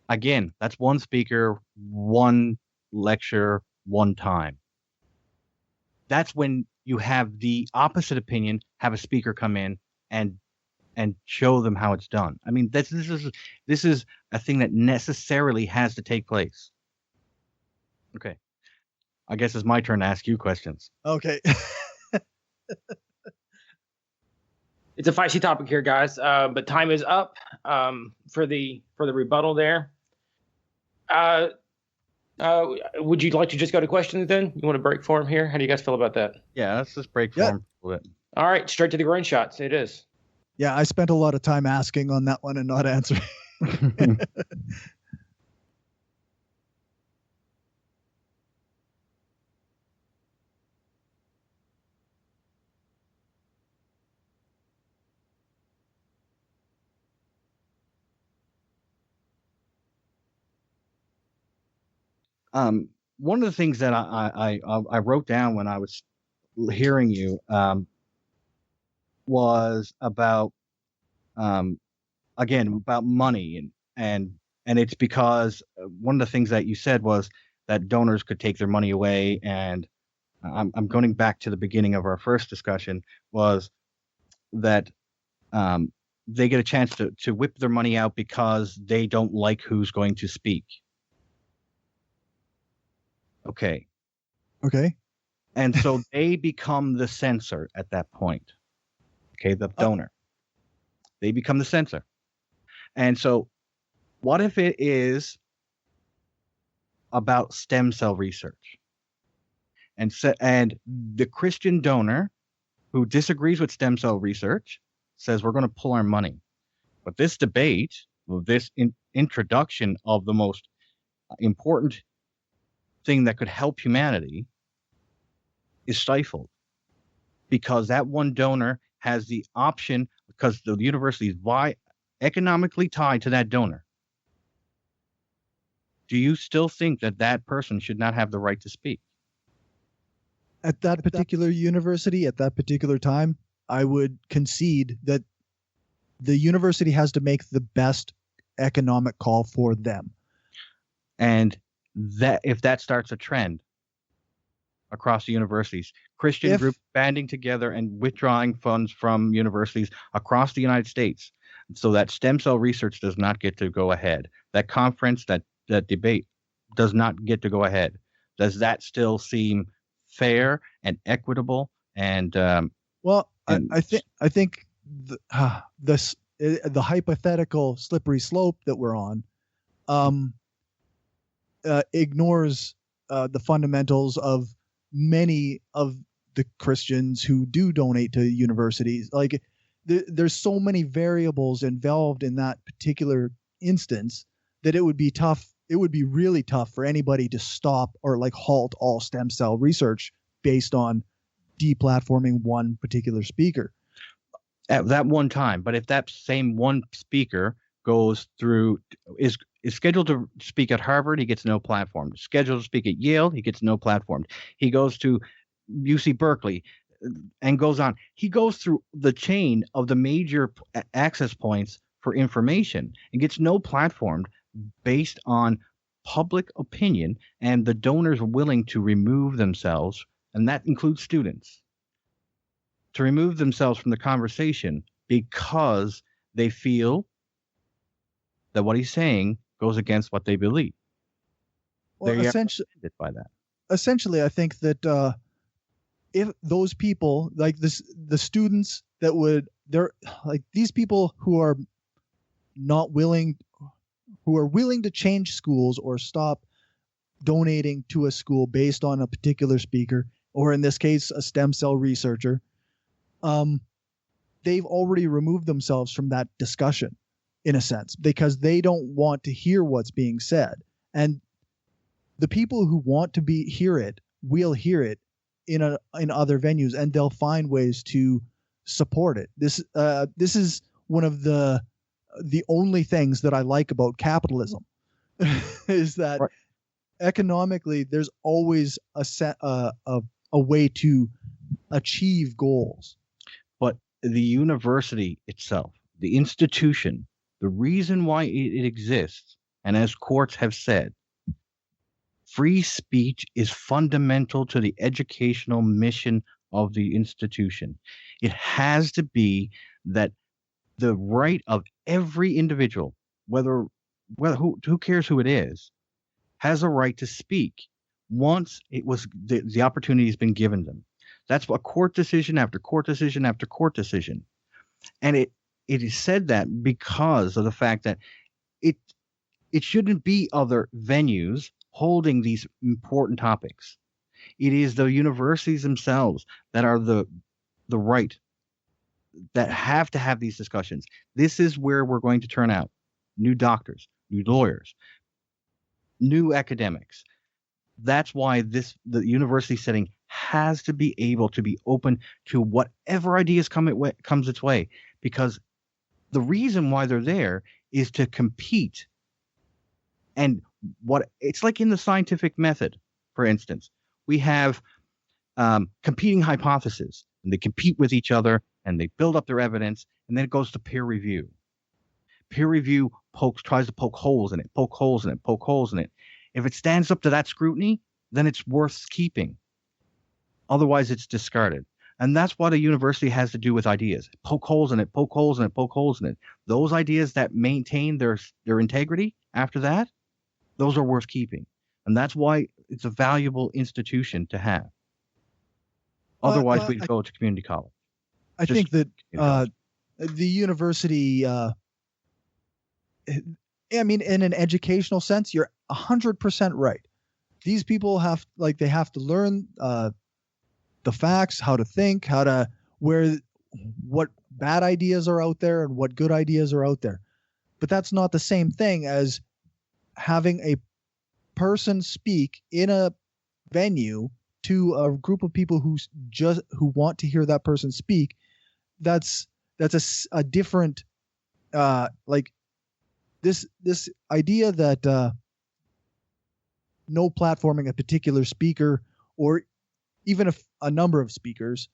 again, that's one speaker, one lecture, one time. That's when you have the opposite opinion, have a speaker come in and show them how it's done. I mean, this is a thing that necessarily has to take place. Okay. I guess it's my turn to ask you questions. Okay. It's a feisty topic here, guys. But time is up for the rebuttal there. Would you like to just go to questions then? You want to break for him here? How do you guys feel about that? Yeah, let's just break for him a little bit. All right, straight to the groin shots. It is. Yeah, I spent a lot of time asking on that one and not answering. One of the things that I wrote down when I was hearing you was about again about money and it's because one of the things that you said was that donors could take their money away, and I'm going back to the beginning of our first discussion was that they get a chance to whip their money out because they don't like who's going to speak. Okay. And so they become the censor at that point. Okay, the donor. They become the censor. And so what if it is about stem cell research? And the Christian donor who disagrees with stem cell research says we're going to pull our money. But this debate, this introduction of the most important thing that could help humanity is stifled because that one donor has the option, because the university is economically tied to that donor. Do you still think that person should not have the right to speak? At that particular university, at that particular time, I would concede that the university has to make the best economic call for them. And that if that starts a trend across the universities, Christian groups banding together and withdrawing funds from universities across the United States so that stem cell research does not get to go ahead. That conference, that debate does not get to go ahead. Does that still seem fair and equitable? And I think the hypothetical slippery slope that we're on ignores the fundamentals of many of the Christians who do donate to universities. Like there's so many variables involved in that particular instance that it would be tough. It would be really tough for anybody to stop or like halt all stem cell research based on deplatforming one particular speaker. At that one time, but if that same one speaker goes through, is scheduled to speak at Harvard, he gets no platform. Scheduled to speak at Yale, he gets no platform. He goes to UC Berkeley and goes on. He goes through the chain of the major access points for information and gets no platform based on public opinion, and the donors are willing to remove themselves, and that includes students, to remove themselves from the conversation because they feel that what he's saying goes against what they believe. Well, essentially, I think that if those people, like the students that would, they're like these people who are willing to change schools or stop donating to a school based on a particular speaker, or in this case, a stem cell researcher, they've already removed themselves from that discussion in a sense, because they don't want to hear what's being said. And the people who want to hear it will hear it in other venues, and they'll find ways to support it. This is one of the only things that I like about capitalism is that Right. economically there's always a way to achieve goals. But the university itself, the institution, the reason why it exists, and as courts have said, free speech is fundamental to the educational mission of the institution. It has to be that the right of every individual, whether who cares who it is, has a right to speak once it was the opportunity has been given them. That's a court decision after court decision after court decision. And it is said that because of the fact that it shouldn't be other venues holding these important topics. It is the universities themselves that are the right, that have to have these discussions. This is where we're going to turn out new doctors, new lawyers, new academics. That's why the university setting has to be able to be open to whatever ideas comes its way, because the reason why they're there is to compete. And what it's like in the scientific method, for instance, we have competing hypotheses, and they compete with each other, and they build up their evidence, and then it goes to peer review. Peer review tries to poke holes in it. If it stands up to that scrutiny, then it's worth keeping. Otherwise, it's discarded. And that's what a university has to do with ideas. Poke holes in it. Those ideas that maintain their integrity after that, those are worth keeping. And that's why it's a valuable institution to have. Otherwise, we'd go to community college. I think that the university, I mean, in an educational sense, you're 100% right. These people have to learn the facts, how to think, what bad ideas are out there and what good ideas are out there. But that's not the same thing as having a person speak in a venue to a group of people who want to hear that person speak. That's a different this idea that no platforming a particular speaker or even a number of speakers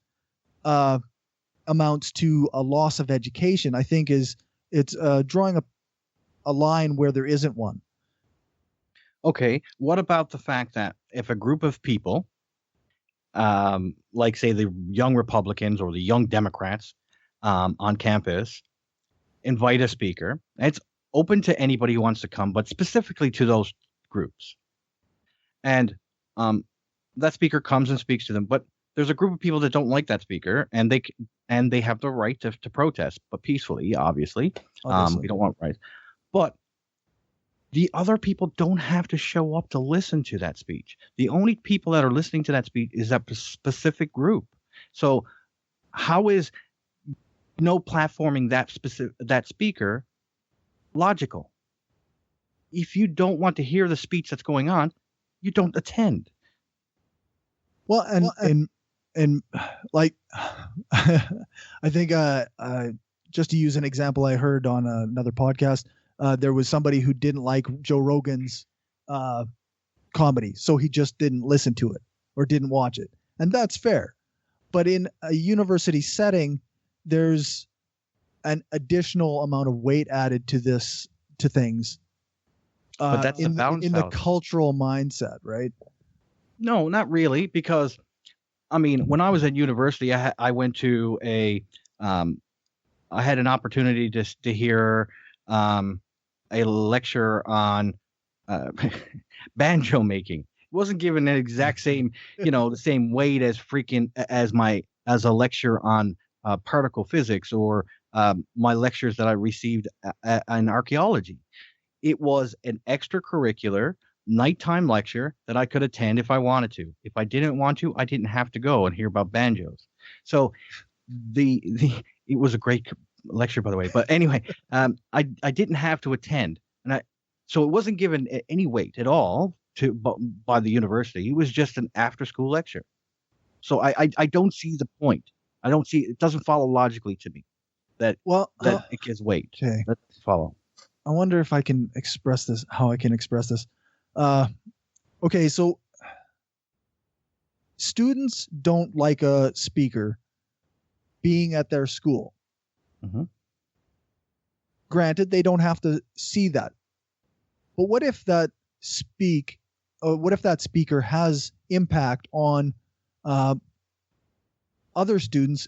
amounts to a loss of education. I think it's drawing a line where there isn't one. Okay, what about the fact that if a group of people, like say the young Republicans or the young Democrats on campus, invite a speaker, it's open to anybody who wants to come, but specifically to those groups. And that speaker comes and speaks to them, but there's a group of people that don't like that speaker, and they have the right to protest, but peacefully, obviously. We don't want rights. But the other people don't have to show up to listen to that speech. The only people that are listening to that speech is that specific group. So how is no platforming that speaker logical? If you don't want to hear the speech that's going on, you don't attend. Well, and like I think just to use an example I heard on another podcast, there was somebody who didn't like Joe Rogan's comedy, so he just didn't listen to it or didn't watch it, and that's fair. But in a university setting, there's an additional amount of weight added to things. But that's in the out. cultural mindset, right? No, not really, because I mean, when I was at university, I went to I had an opportunity to hear a lecture on banjo making. It wasn't given an exact same, the same weight as as a lecture on particle physics or my lectures that I received in archaeology. It was an extracurricular nighttime lecture that I could attend if I wanted to. If I didn't want to, I didn't have to go and hear about banjos. So it was a great lecture, by the way. But anyway, I didn't have to attend, so it wasn't given any weight at all by the university. It was just an after school lecture. So I don't see the point. I don't see it. Doesn't follow logically to me that it gives weight. Okay. That doesn't follow. I wonder if I can express this. How I can express this? Okay, so students don't like a speaker being at their school. Mm-hmm. Granted, they don't have to see that. But what if that speaker has impact on other students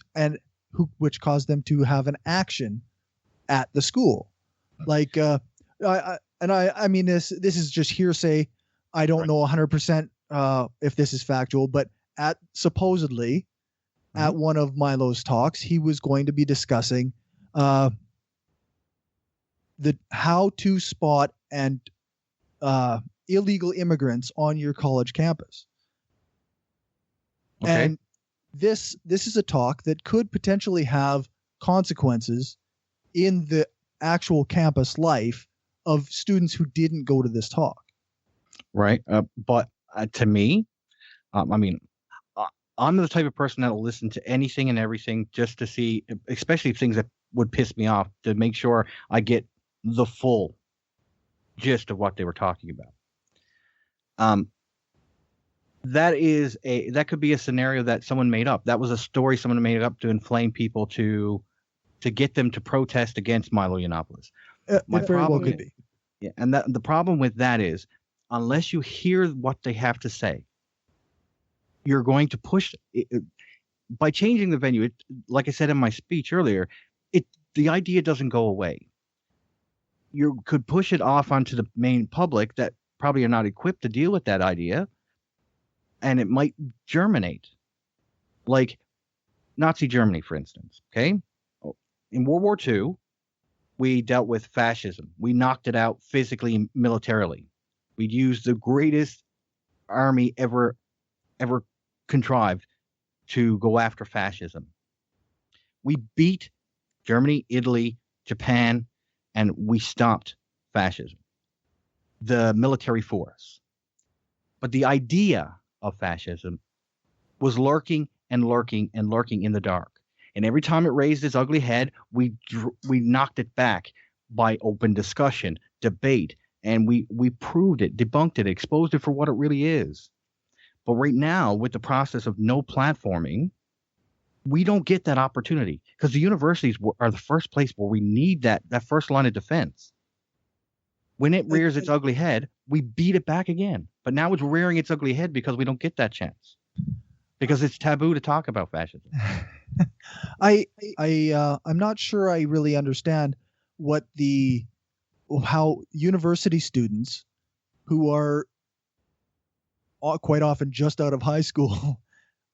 which cause them to have an action at the school? Like, I mean, this is just hearsay. I don't know 100% if this is factual, but supposedly at one of Milo's talks, he was going to be discussing how to spot and illegal immigrants on your college campus. Okay. And this is a talk that could potentially have consequences in the actual campus life of students who didn't go to this talk. Right. But to me, I mean, I'm the type of person that will listen to anything and everything just to see, especially things that would piss me off, to make sure I get the full gist of what they were talking about. That could be a scenario that someone made up. That was a story someone made up to inflame people to get them to protest against Milo Yiannopoulos. It very well could be. Yeah, and the problem with that is, unless you hear what they have to say, you're going to push it. By changing the venue. Like I said in my speech earlier, the idea doesn't go away. You could push it off onto the main public that probably are not equipped to deal with that idea, and it might germinate. Like Nazi Germany, for instance. Okay, in World War II, we dealt with fascism. We knocked it out physically and militarily. We used the greatest army ever contrived to go after fascism. We beat Germany, Italy, Japan, and we stopped fascism, the military force. But the idea of fascism was lurking and lurking and lurking in the dark. And every time it raised its ugly head, we knocked it back by open discussion, debate, and we proved it, debunked it, exposed it for what it really is. But right now, with the process of no platforming, we don't get that opportunity because the universities are the first place where we need that first line of defense. When it rears its ugly head, we beat it back again. But now it's rearing its ugly head because we don't get that chance. Because it's taboo to talk about fascism. I'm not sure I really understand how university students who are quite often just out of high school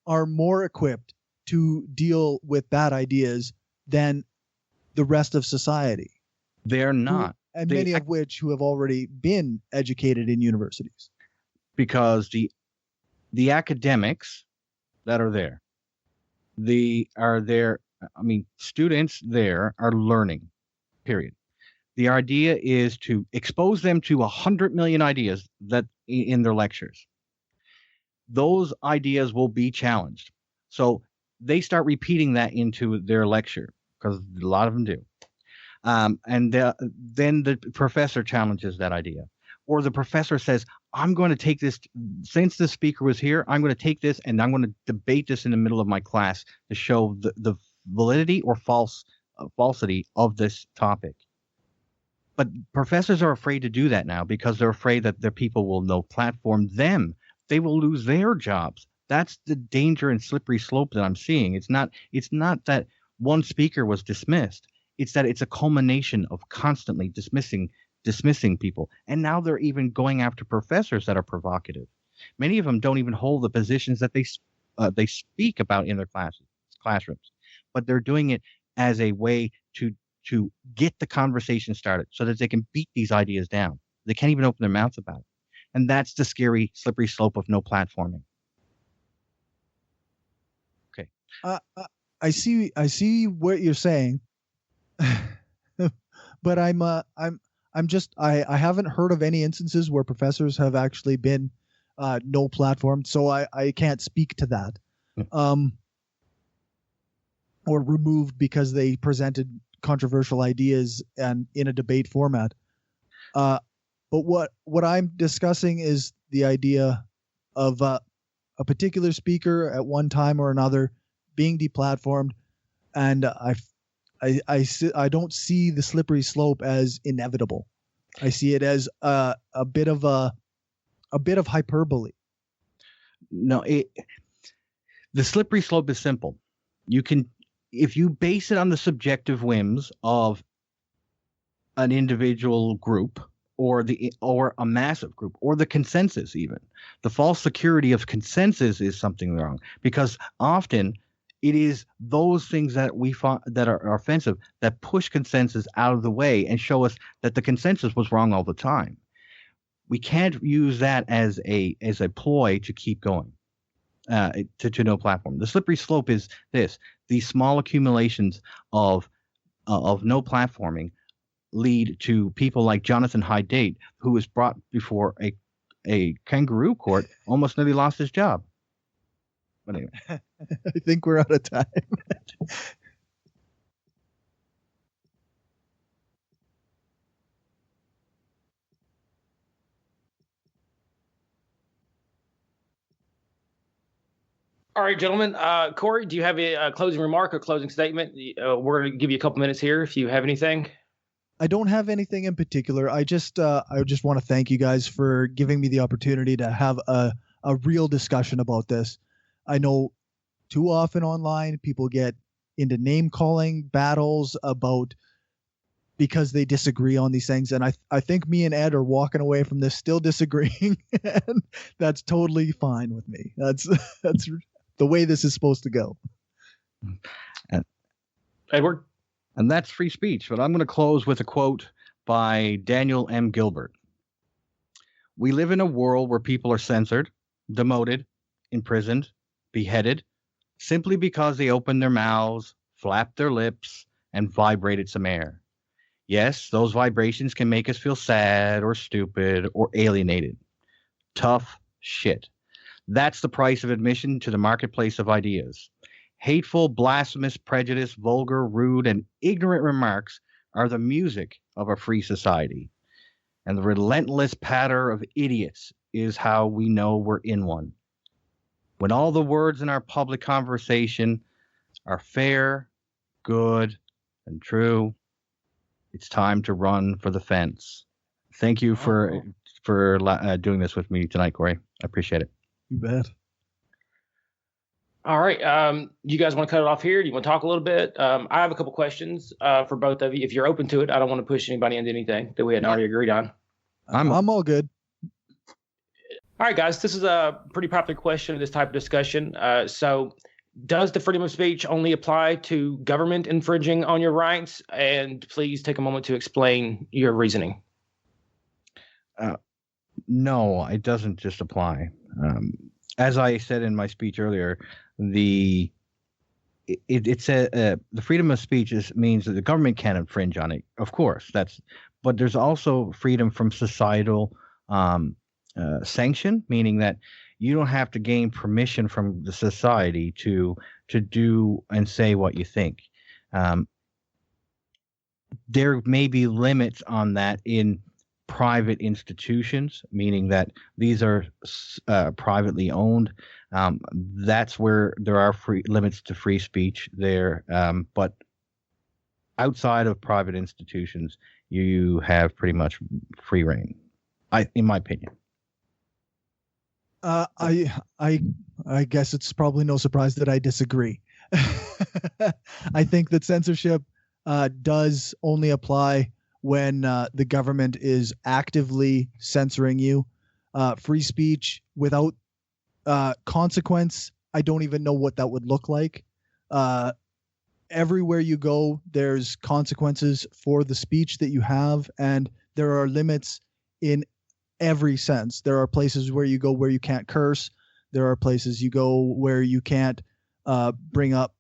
are more equipped to deal with bad ideas than the rest of society. They're not. And many of which who have already been educated in universities. Because the academics that are there, students there are learning, period. The idea is to expose them to 100 million ideas that in their lectures. Those ideas will be challenged. So they start repeating that into their lecture because a lot of them do. And then the professor challenges that idea. Or the professor says, I'm going to take this, since the speaker was here, I'm going to take this and I'm going to debate this in the middle of my class to show the validity or falsity of this topic. But professors are afraid to do that now because they're afraid that their people will no platform them. They will lose their jobs. That's the danger and slippery slope that I'm seeing. It's not that one speaker was dismissed. It's that it's a culmination of constantly dismissing people. And now they're even going after professors that are provocative. Many of them don't even hold the positions that they speak about in their classrooms. But they're doing it as a way to get the conversation started so that they can beat these ideas down. They can't even open their mouths about it. And that's the scary, slippery slope of no platforming. Okay. I see what you're saying, but I haven't heard of any instances where professors have actually been no platform, so I can't speak to that. or removed because they presented controversial ideas and in a debate format. But what I'm discussing is the idea of a particular speaker at one time or another being deplatformed, and I don't see the slippery slope as inevitable. I see it as a bit of hyperbole. No, the slippery slope is simple. You can, if you base it on the subjective whims of an individual group or a massive group or the consensus, even the false security of consensus is something wrong, because often it is those things that we find that are offensive that push consensus out of the way and show us that the consensus was wrong all the time. We can't use that as a ploy to keep going to no platform. The slippery slope is this: these small accumulations of no platforming lead to people like Jonathan Hyde-Date, who was brought before a kangaroo court, almost nearly lost his job. But anyway, I think we're out of time. All right, gentlemen. Corey, do you have a closing remark or closing statement? We're going to give you a couple minutes here if you have anything. I don't have anything in particular. I just want to thank you guys for giving me the opportunity to have a real discussion about this. I know too often online people get into name calling battles about because they disagree on these things, and I think me and Ed are walking away from this still disagreeing, and that's totally fine with me. That's the way this is supposed to go. Edward? And that's free speech. But I'm going to close with a quote by Daniel M. Gilbert. We live in a world where people are censored, demoted, imprisoned, beheaded, simply because they opened their mouths, flapped their lips, and vibrated some air. Yes, those vibrations can make us feel sad or stupid or alienated. Tough shit. That's the price of admission to the marketplace of ideas. Hateful, blasphemous, prejudiced, vulgar, rude, and ignorant remarks are the music of a free society. And the relentless patter of idiots is how we know we're in one. When all the words in our public conversation are fair, good, and true, it's time to run for the fence. Thank you for doing this with me tonight, Corey. I appreciate it. You bet. All right. You guys want to cut it off here? Do you want to talk a little bit? I have a couple questions for both of you. If you're open to it, I don't want to push anybody into anything that we hadn't already agreed on. I'm all good. All right, guys. This is a pretty popular question in this type of discussion. So does the freedom of speech only apply to government infringing on your rights? And please take a moment to explain your reasoning. No, it doesn't just apply. As I said in my speech earlier, the freedom of speech means that the government can't infringe on it. Of course, but there's also freedom from societal sanction, meaning that you don't have to gain permission from the society to do and say what you think. There may be limits on that in private institutions, meaning that these are privately owned. That's where there are limits to free speech there. But outside of private institutions, you have pretty much free reign, in my opinion. I guess it's probably no surprise that I disagree. I think that censorship does only apply when the government is actively censoring you. Free speech without consequence, I don't even know what that would look like. Everywhere you go, there's consequences for the speech that you have, and there are limits in every sense. There are places where you go where you can't curse. There are places you go where you can't bring up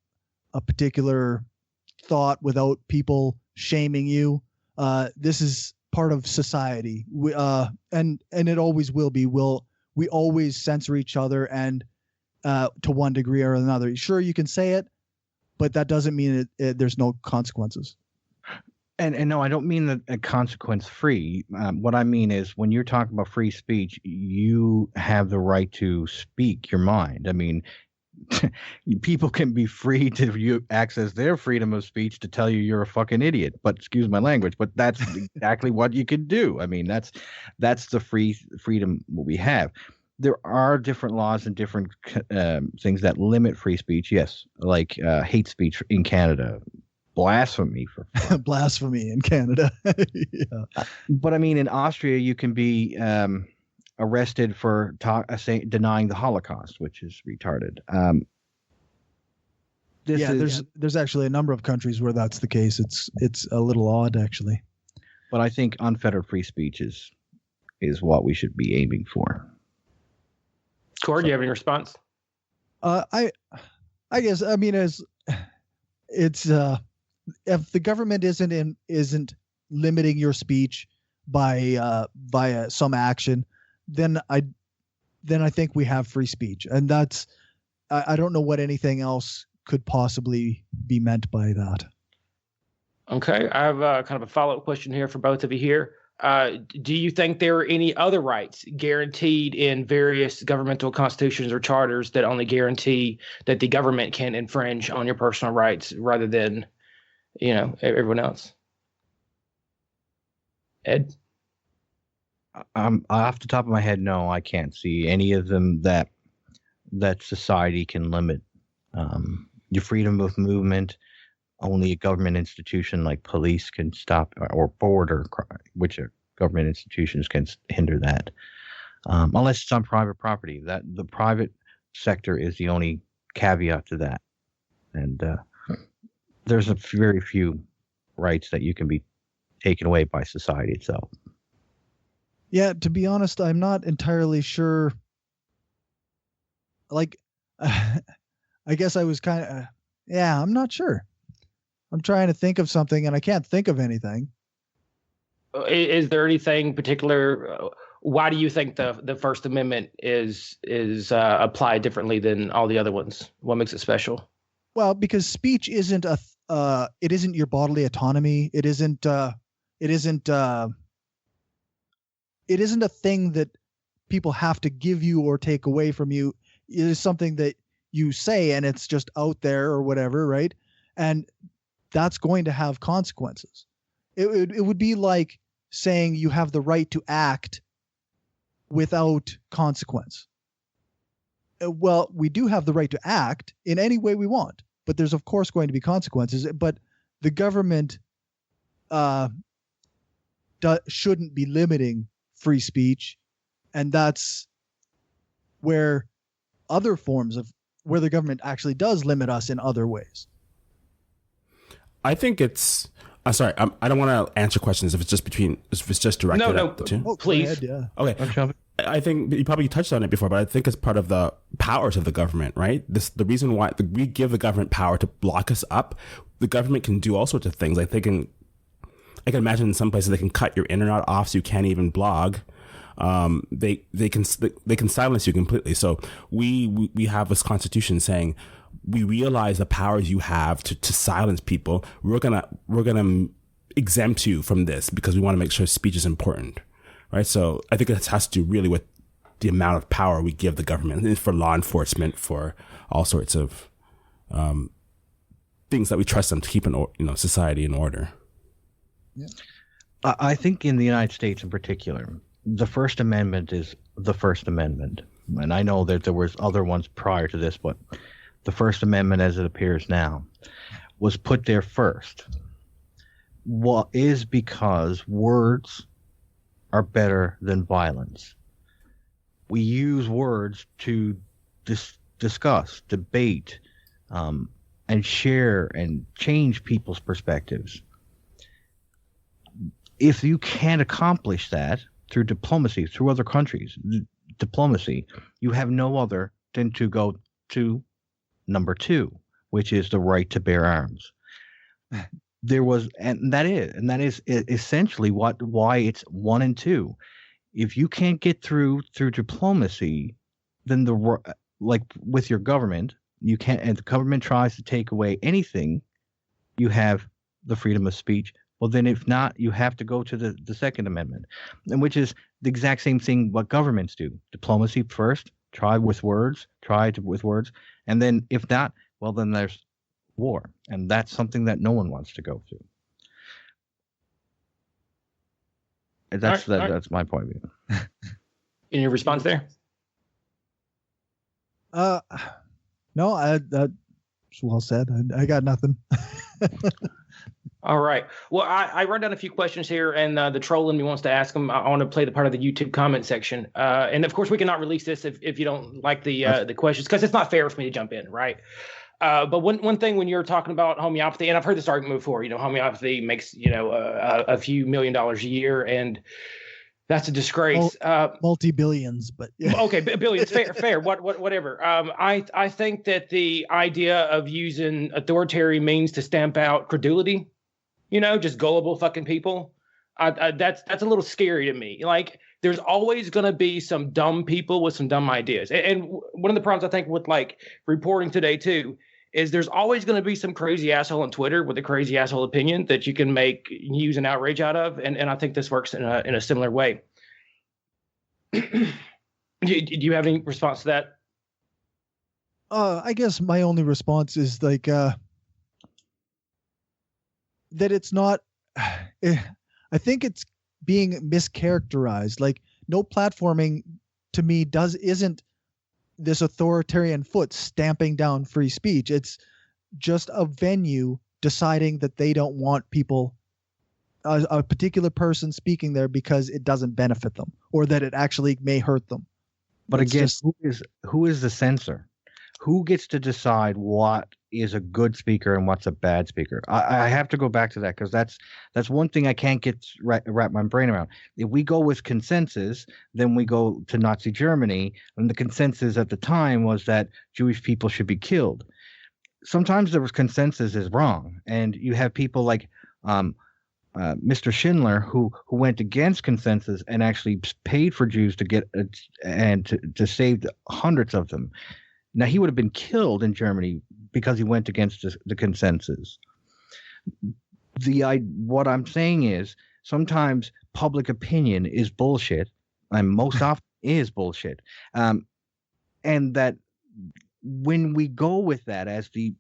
a particular thought without people shaming you. This is part of society, and it always will be. We always censor each other, and to one degree or another. Sure, you can say it, but that doesn't mean there's no consequences. And no, I don't mean that consequence free. What I mean is when you're talking about free speech, you have the right to speak your mind. I mean, people can be free to access their freedom of speech to tell you you're a fucking idiot. But excuse my language, but that's exactly what you can do. I mean, that's the freedom we have. There are different laws and different things that limit free speech. Yes, like hate speech in Canada. Blasphemy Blasphemy in Canada. Yeah. But I mean, in Austria, you can be arrested for denying the Holocaust, which is retarded. There's actually a number of countries where that's the case. It's a little odd, actually. But I think unfettered free speech is what we should be aiming for. Cord, do you have any response? I guess, I mean, it's if the government isn't limiting your speech by via some action, then I think we have free speech, and that's I don't know what anything else could possibly be meant by that. Okay, I have kind of a follow-up question here for both of you here. Do you think there are any other rights guaranteed in various governmental constitutions or charters that only guarantee that the government can infringe on your personal rights rather than, everyone else? Ed? Off the top of my head, no, I can't see any of them that society can limit. Your freedom of movement, only a government institution like police can stop, or border, which are government institutions can hinder that, unless it's on private property. That the private sector is the only caveat to that, and there's very few rights that you can be taken away by society itself. Yeah, to be honest, I'm not entirely sure. Like, I guess I was kind of, I'm not sure. I'm trying to think of something, and I can't think of anything. Is there anything particular? Why do you think the First Amendment is applied differently than all the other ones? What makes it special? Well, because speech isn't it isn't your bodily autonomy. It isn't a thing that people have to give you or take away from you. It is something that you say, and it's just out there or whatever, right? And that's going to have consequences. It would be like saying you have the right to act without consequence. Well, we do have the right to act in any way we want, but there's of course going to be consequences. But the government shouldn't be limiting free speech, and that's where other forms of where the government actually does limit us in other ways. I think it's. Sorry, I don't want to answer questions if it's just directed at the two. Oh, please. Yeah. Okay. I think you probably touched on it before, but I think it's part of the powers of the government, right? The reason why we give the government power to block us up. The government can do all sorts of things. Like I can imagine in some places they can cut your internet off so you can't even blog. They can silence you completely. So we have this constitution saying we realize the powers you have to silence people. We're gonna exempt you from this because we want to make sure speech is important, right? So I think it has to do really with the amount of power we give the government for law enforcement, for all sorts of things that we trust them to keep society in order. Yeah. I think in the United States in particular, the First Amendment is the First Amendment. And I know that there was other ones prior to this, but the First Amendment as it appears now was put there first. What is because words are better than violence. We use words to discuss, debate, and share and change people's perspectives. If you can't accomplish that through diplomacy, through other countries, diplomacy, you have no other than to go to number 2, which is the right to bear arms. That is essentially why it's 1 and 2. If you can't get through diplomacy, then like with your government, you can't, and the government tries to take away anything, you have the freedom of speech. Well, then if not, you have to go to the Second Amendment, and which is the exact same thing what governments do. Diplomacy first, try with words, and then if not, well, then there's war, and that's something that no one wants to go through. And that's that's my point of view. In your response there? No, that's well said. I got nothing. All right. Well, I wrote down a few questions here, and the troll in me wants to ask them. I want to play the part of the YouTube comment section. And of course, we cannot release this if you don't like the questions, because it's not fair for me to jump in, right? But one thing when you're talking about homeopathy, and I've heard this argument before, homeopathy makes, a few $1 million a year, and that's a disgrace. Multi-billions, but yeah. Okay, billions, fair, whatever. I think that the idea of using authoritarian means to stamp out credulity, just gullible fucking people, that's a little scary to me. Like, there's always going to be some dumb people with some dumb ideas. And one of the problems I think with like reporting today too is there's always going to be some crazy asshole on Twitter with a crazy asshole opinion that you can make news and outrage out of. And I think this works in a similar way. Do you have any response to that? I guess my only response is like that it's not. I think it's being mischaracterized. Like, no platforming to me isn't this authoritarian foot stamping down free speech. It's just a venue deciding that they don't want people, a particular person speaking there because it doesn't benefit them or that it actually may hurt them. But again, who is the censor? Who gets to decide what is a good speaker and what's a bad speaker? I have to go back to that, because that's one thing I can't wrap my brain around. If we go with consensus, then we go to Nazi Germany, and the consensus at the time was that Jewish people should be killed. Sometimes the consensus is wrong, and you have people like Mr. Schindler who went against consensus and actually paid for Jews to get and to save hundreds of them. Now, he would have been killed in Germany because he went against the consensus. What I'm saying is sometimes public opinion is bullshit, and most often is bullshit. And that when we go with that as the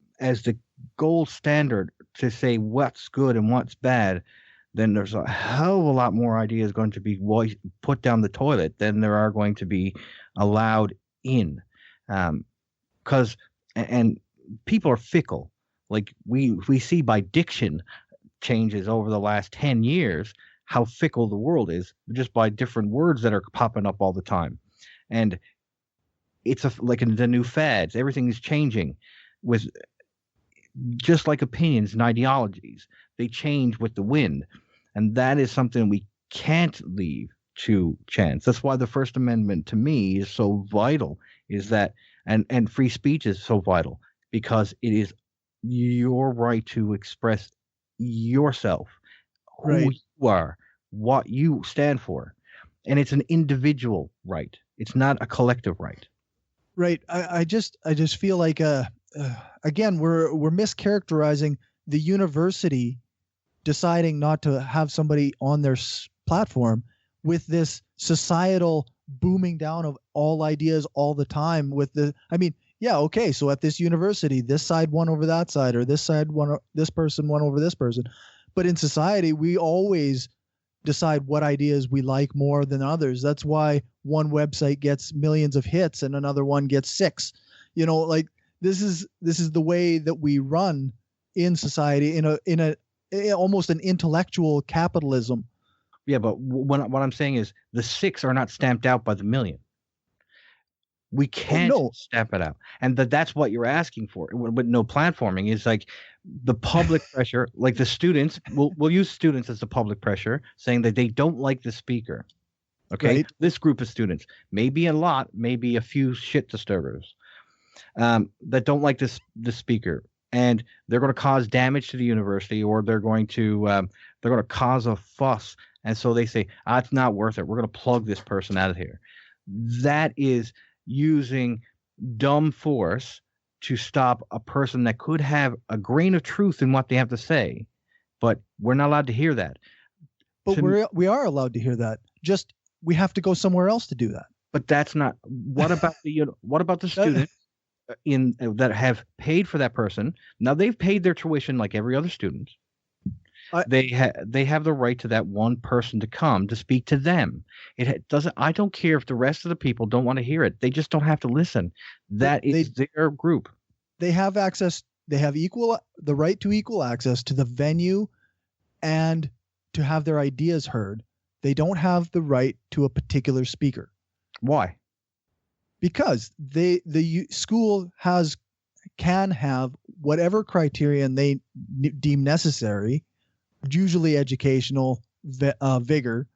gold standard to say what's good and what's bad, then there's a hell of a lot more ideas going to be put down the toilet than there are going to be allowed in. Because people are fickle. Like we see by diction changes over the last 10 years how fickle the world is, just by different words that are popping up all the time. And it's like in the new fads, everything is changing with just like opinions and ideologies. They change with the wind. And that is something we can't leave to chance. That's why the First Amendment to me is so vital, is that and free speech is so vital, because it is your right to express yourself, who you are, what you stand for. And it's an individual right. It's not a collective right. Right. I just feel like again, we're mischaracterizing the university deciding not to have somebody on their platform with this societal booming down of all ideas all the time. So at this university, this side won over that side, or this side won, this person won over this person. But in society, we always decide what ideas we like more than others. That's why one website gets millions of hits and another one gets 6. Like this is the way that we run in society, in a almost an intellectual capitalism. Yeah, but what I'm saying is the 6 are not stamped out by the million. We can't stamp it out. And that's what you're asking for with no platforming, is like the public pressure, like the students, we'll use students as the public pressure, saying that they don't like the speaker. Okay, right. This group of students, maybe a lot, maybe a few shit disturbers that don't like the speaker. And they're going to cause damage to the university, or they're going to cause a fuss. And so they say, it's not worth it. We're going to plug this person out of here. That is using dumb force to stop a person that could have a grain of truth in what they have to say, but we're not allowed to hear that. But we are allowed to hear that. Just we have to go somewhere else to do that. But that's not. What about the students that have paid for that person? Now they've paid their tuition like every other student. They have the right to that one person to come to speak to them. It doesn't. I don't care if the rest of the people don't want to hear it. They just don't have to listen. That is their group. They have access. They have the right to equal access to the venue, and to have their ideas heard. They don't have the right to a particular speaker. Why? Because the school can have whatever criterion they deem necessary, usually educational vigor,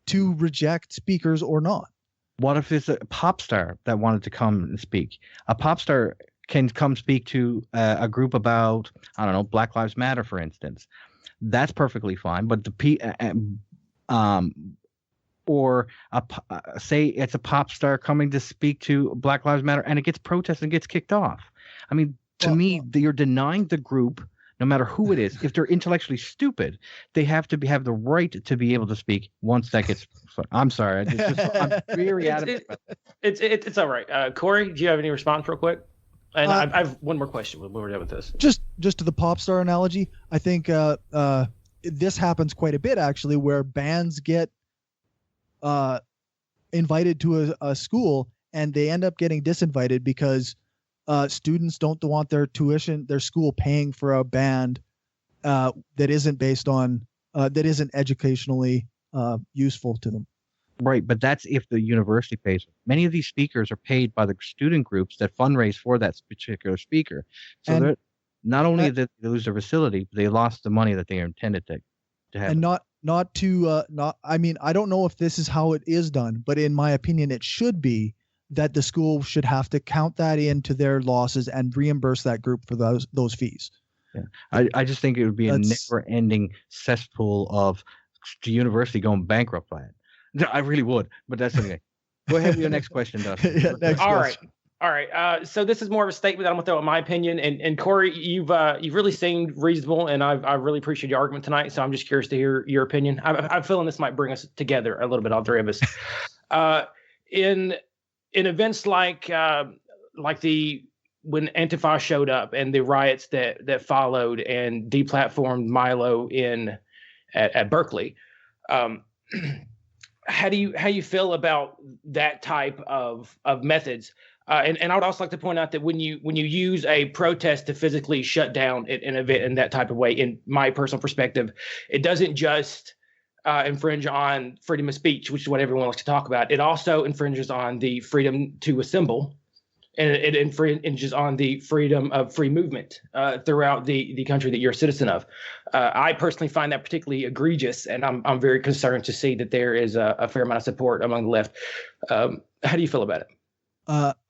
to reject speakers or not. What if it's a pop star that wanted to come and speak? A pop star can come speak to a group about, I don't know, Black Lives Matter, for instance. That's perfectly fine. But say it's a pop star coming to speak to Black Lives Matter and it gets protested and gets kicked off. I mean, to me, you're denying the group, no matter who it is. If they're intellectually stupid, they have to have the right to be able to speak once that gets. I'm sorry. I'm very adamant. It's all right. Corey, do you have any response real quick? And I have one more question when we're done with this. Just to the pop star analogy, I think this happens quite a bit actually, where bands get invited to a school and they end up getting disinvited because students don't want their school paying for a band that isn't based on that isn't educationally useful to them. Right, but that's if the university pays. Many of these speakers are paid by the student groups that fundraise for that particular speaker. So not only did they lose their facility, but they lost the money that they intended to have. And I mean, I don't know if this is how it is done, but in my opinion, it should be that the school should have to count that into their losses and reimburse that group for those fees. Yeah, I just think it would be a never-ending cesspool of the university going bankrupt by it. I really would, but that's okay. Go ahead with your next question, Dustin. All right. So this is more of a statement that I'm gonna throw in my opinion. And Corey, you've really seemed reasonable, and I really appreciate your argument tonight. So I'm just curious to hear your opinion. I'm feeling this might bring us together a little bit, all three of us. In events like when Antifa showed up and the riots that followed and deplatformed Milo at Berkeley. How do you feel about that type of methods? And I would also like to point out that when you use a protest to physically shut down an event in that type of way, in my personal perspective, it doesn't just infringe on freedom of speech, which is what everyone likes to talk about. It also infringes on the freedom to assemble, and it infringes on the freedom of free movement throughout the country that you're a citizen of. I personally find that particularly egregious, and I'm very concerned to see that there is a fair amount of support among the left. How do you feel about it?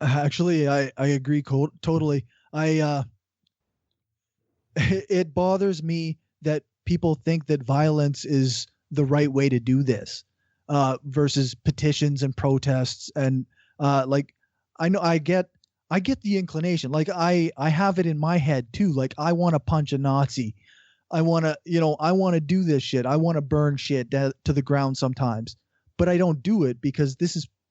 Actually, I agree totally. It bothers me that people think that violence is the right way to do this versus petitions and protests. And I get the inclination. Like I have it in my head too. Like I want to punch a Nazi. I want to do this shit. I want to burn shit to the ground sometimes, but I don't do it because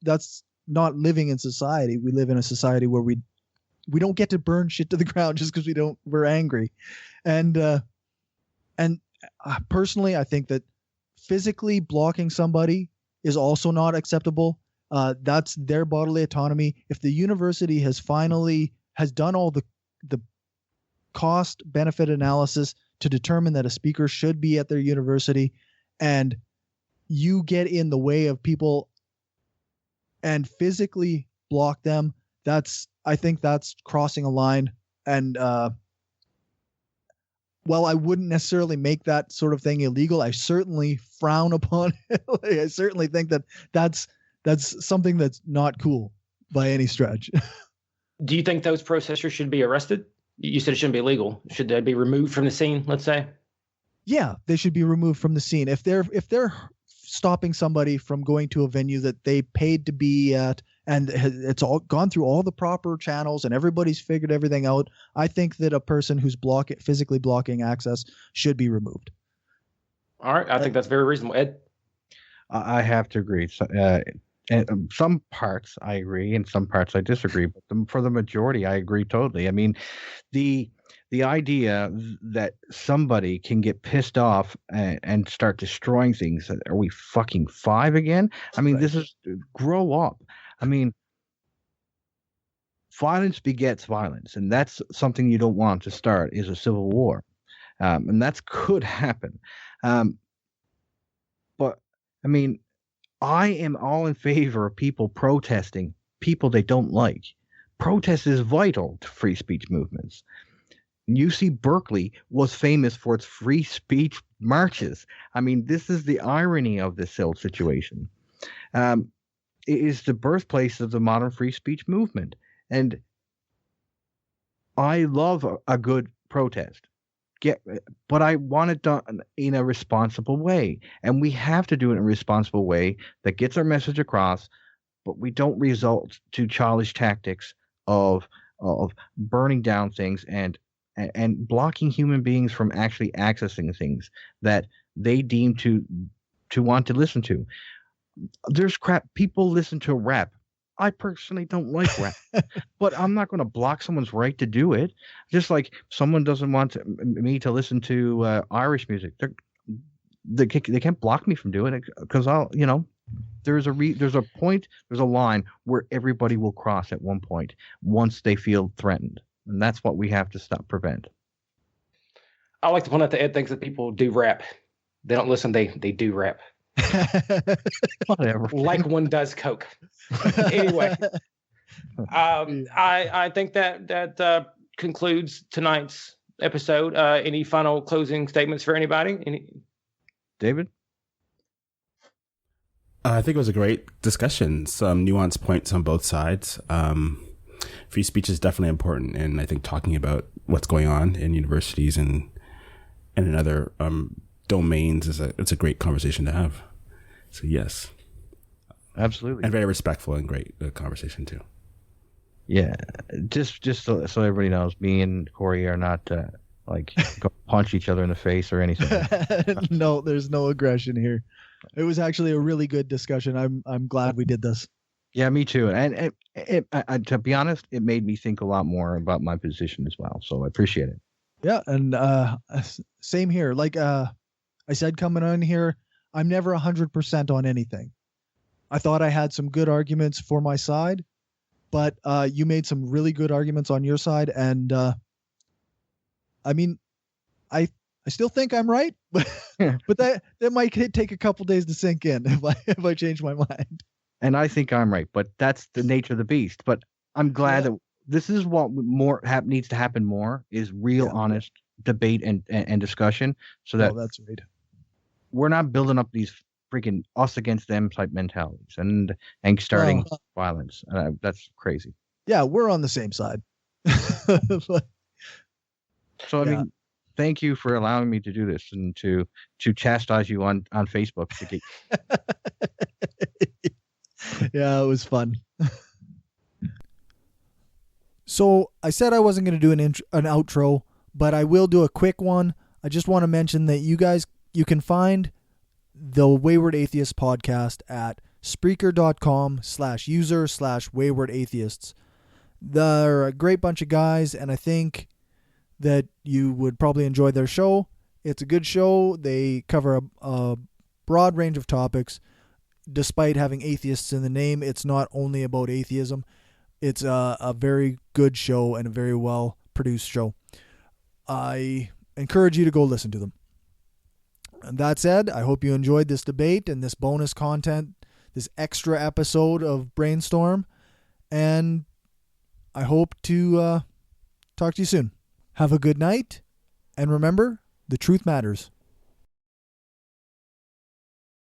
that's not living in society. We live in a society where we don't get to burn shit to the ground just because we're angry. And personally, I think that physically blocking somebody is also not acceptable. That's their bodily autonomy. If the university has done all the cost benefit analysis to determine that a speaker should be at their university, and you get in the way of people and physically block them, I think that's crossing a line. And while I wouldn't necessarily make that sort of thing illegal, I certainly frown upon it. I certainly think that's something that's not cool by any stretch. Do you think those protesters should be arrested? You said it shouldn't be illegal. Should they be removed from the scene, let's say? Yeah, they should be removed from the scene. If they're stopping somebody from going to a venue that they paid to be at and it's all gone through all the proper channels and everybody's figured everything out, I think that a person who's physically blocking access should be removed. All right. I think that's very reasonable. Ed? I have to agree. So, and some parts I agree, and some parts I disagree. But for the majority, I agree totally. I mean, the idea that somebody can get pissed off and start destroying things. Are we fucking 5 again? I mean, this is grow up. I mean, violence begets violence, and that's something you don't want to start. Is a civil war, and that could happen. But I mean, I am all in favor of people protesting people they don't like. Protest is vital to free speech movements. UC Berkeley was famous for its free speech marches. I mean, this is the irony of this whole situation. It is the birthplace of the modern free speech movement. And I love a good protest. But I want it done in a responsible way. And we have to do it in a responsible way that gets our message across, but we don't resort to childish tactics of burning down things and blocking human beings from actually accessing things that they deem to want to listen to. There's crap. People listen to rap. I personally don't like rap, but I'm not going to block someone's right to do it. Just like someone doesn't want me to listen to Irish music. They can't block me from doing it because there's a point, there's a line where everybody will cross at one point once they feel threatened. And that's what we have to prevent. I like to point out that Ed thinks that people do rap. They don't listen, they do rap. Whatever. Like one does coke. Anyway, I think that concludes tonight's episode. Any final closing statements for anybody? David? I think it was a great discussion. Some nuanced points on both sides. Free speech is definitely important, and I think talking about what's going on in universities and in other domains it's a great conversation to have. So yes, absolutely, and very respectful and great conversation too. Yeah, just so everybody knows, me and Corey are not go punch each other in the face or anything. No, there's no aggression here. It was actually a really good discussion. I'm glad we did this. Yeah, me too. And to be honest, it made me think a lot more about my position as well. So I appreciate it. Yeah, and same here. Like I said, coming on here, I'm never 100% on anything. I thought I had some good arguments for my side, but you made some really good arguments on your side, and I mean, I still think I'm right, but that might take a couple days to sink in if I change my mind. And I think I'm right, but that's the nature of the beast. But I'm glad that this is what needs to happen more is real, honest debate and discussion, so that that's right. We're not building up these freaking us against them type mentalities and starting violence. That's crazy. Yeah, we're on the same side. So I mean, thank you for allowing me to do this and to chastise you on Facebook to get. Yeah, it was fun. So I said I wasn't going to do an outro, but I will do a quick one. I just want to mention that you can find the Wayward Atheist podcast at Spreaker.com/user/WaywardAtheists. They're a great bunch of guys, and I think that you would probably enjoy their show. It's a good show. They cover a broad range of topics. Despite having atheists in the name, it's not only about atheism. It's a very good show and a very well produced show. I encourage you to go listen to them. And that said, I hope you enjoyed this debate and this bonus content, this extra episode of Brainstorm, and I hope to talk to you soon. Have a good night, and remember, the truth matters.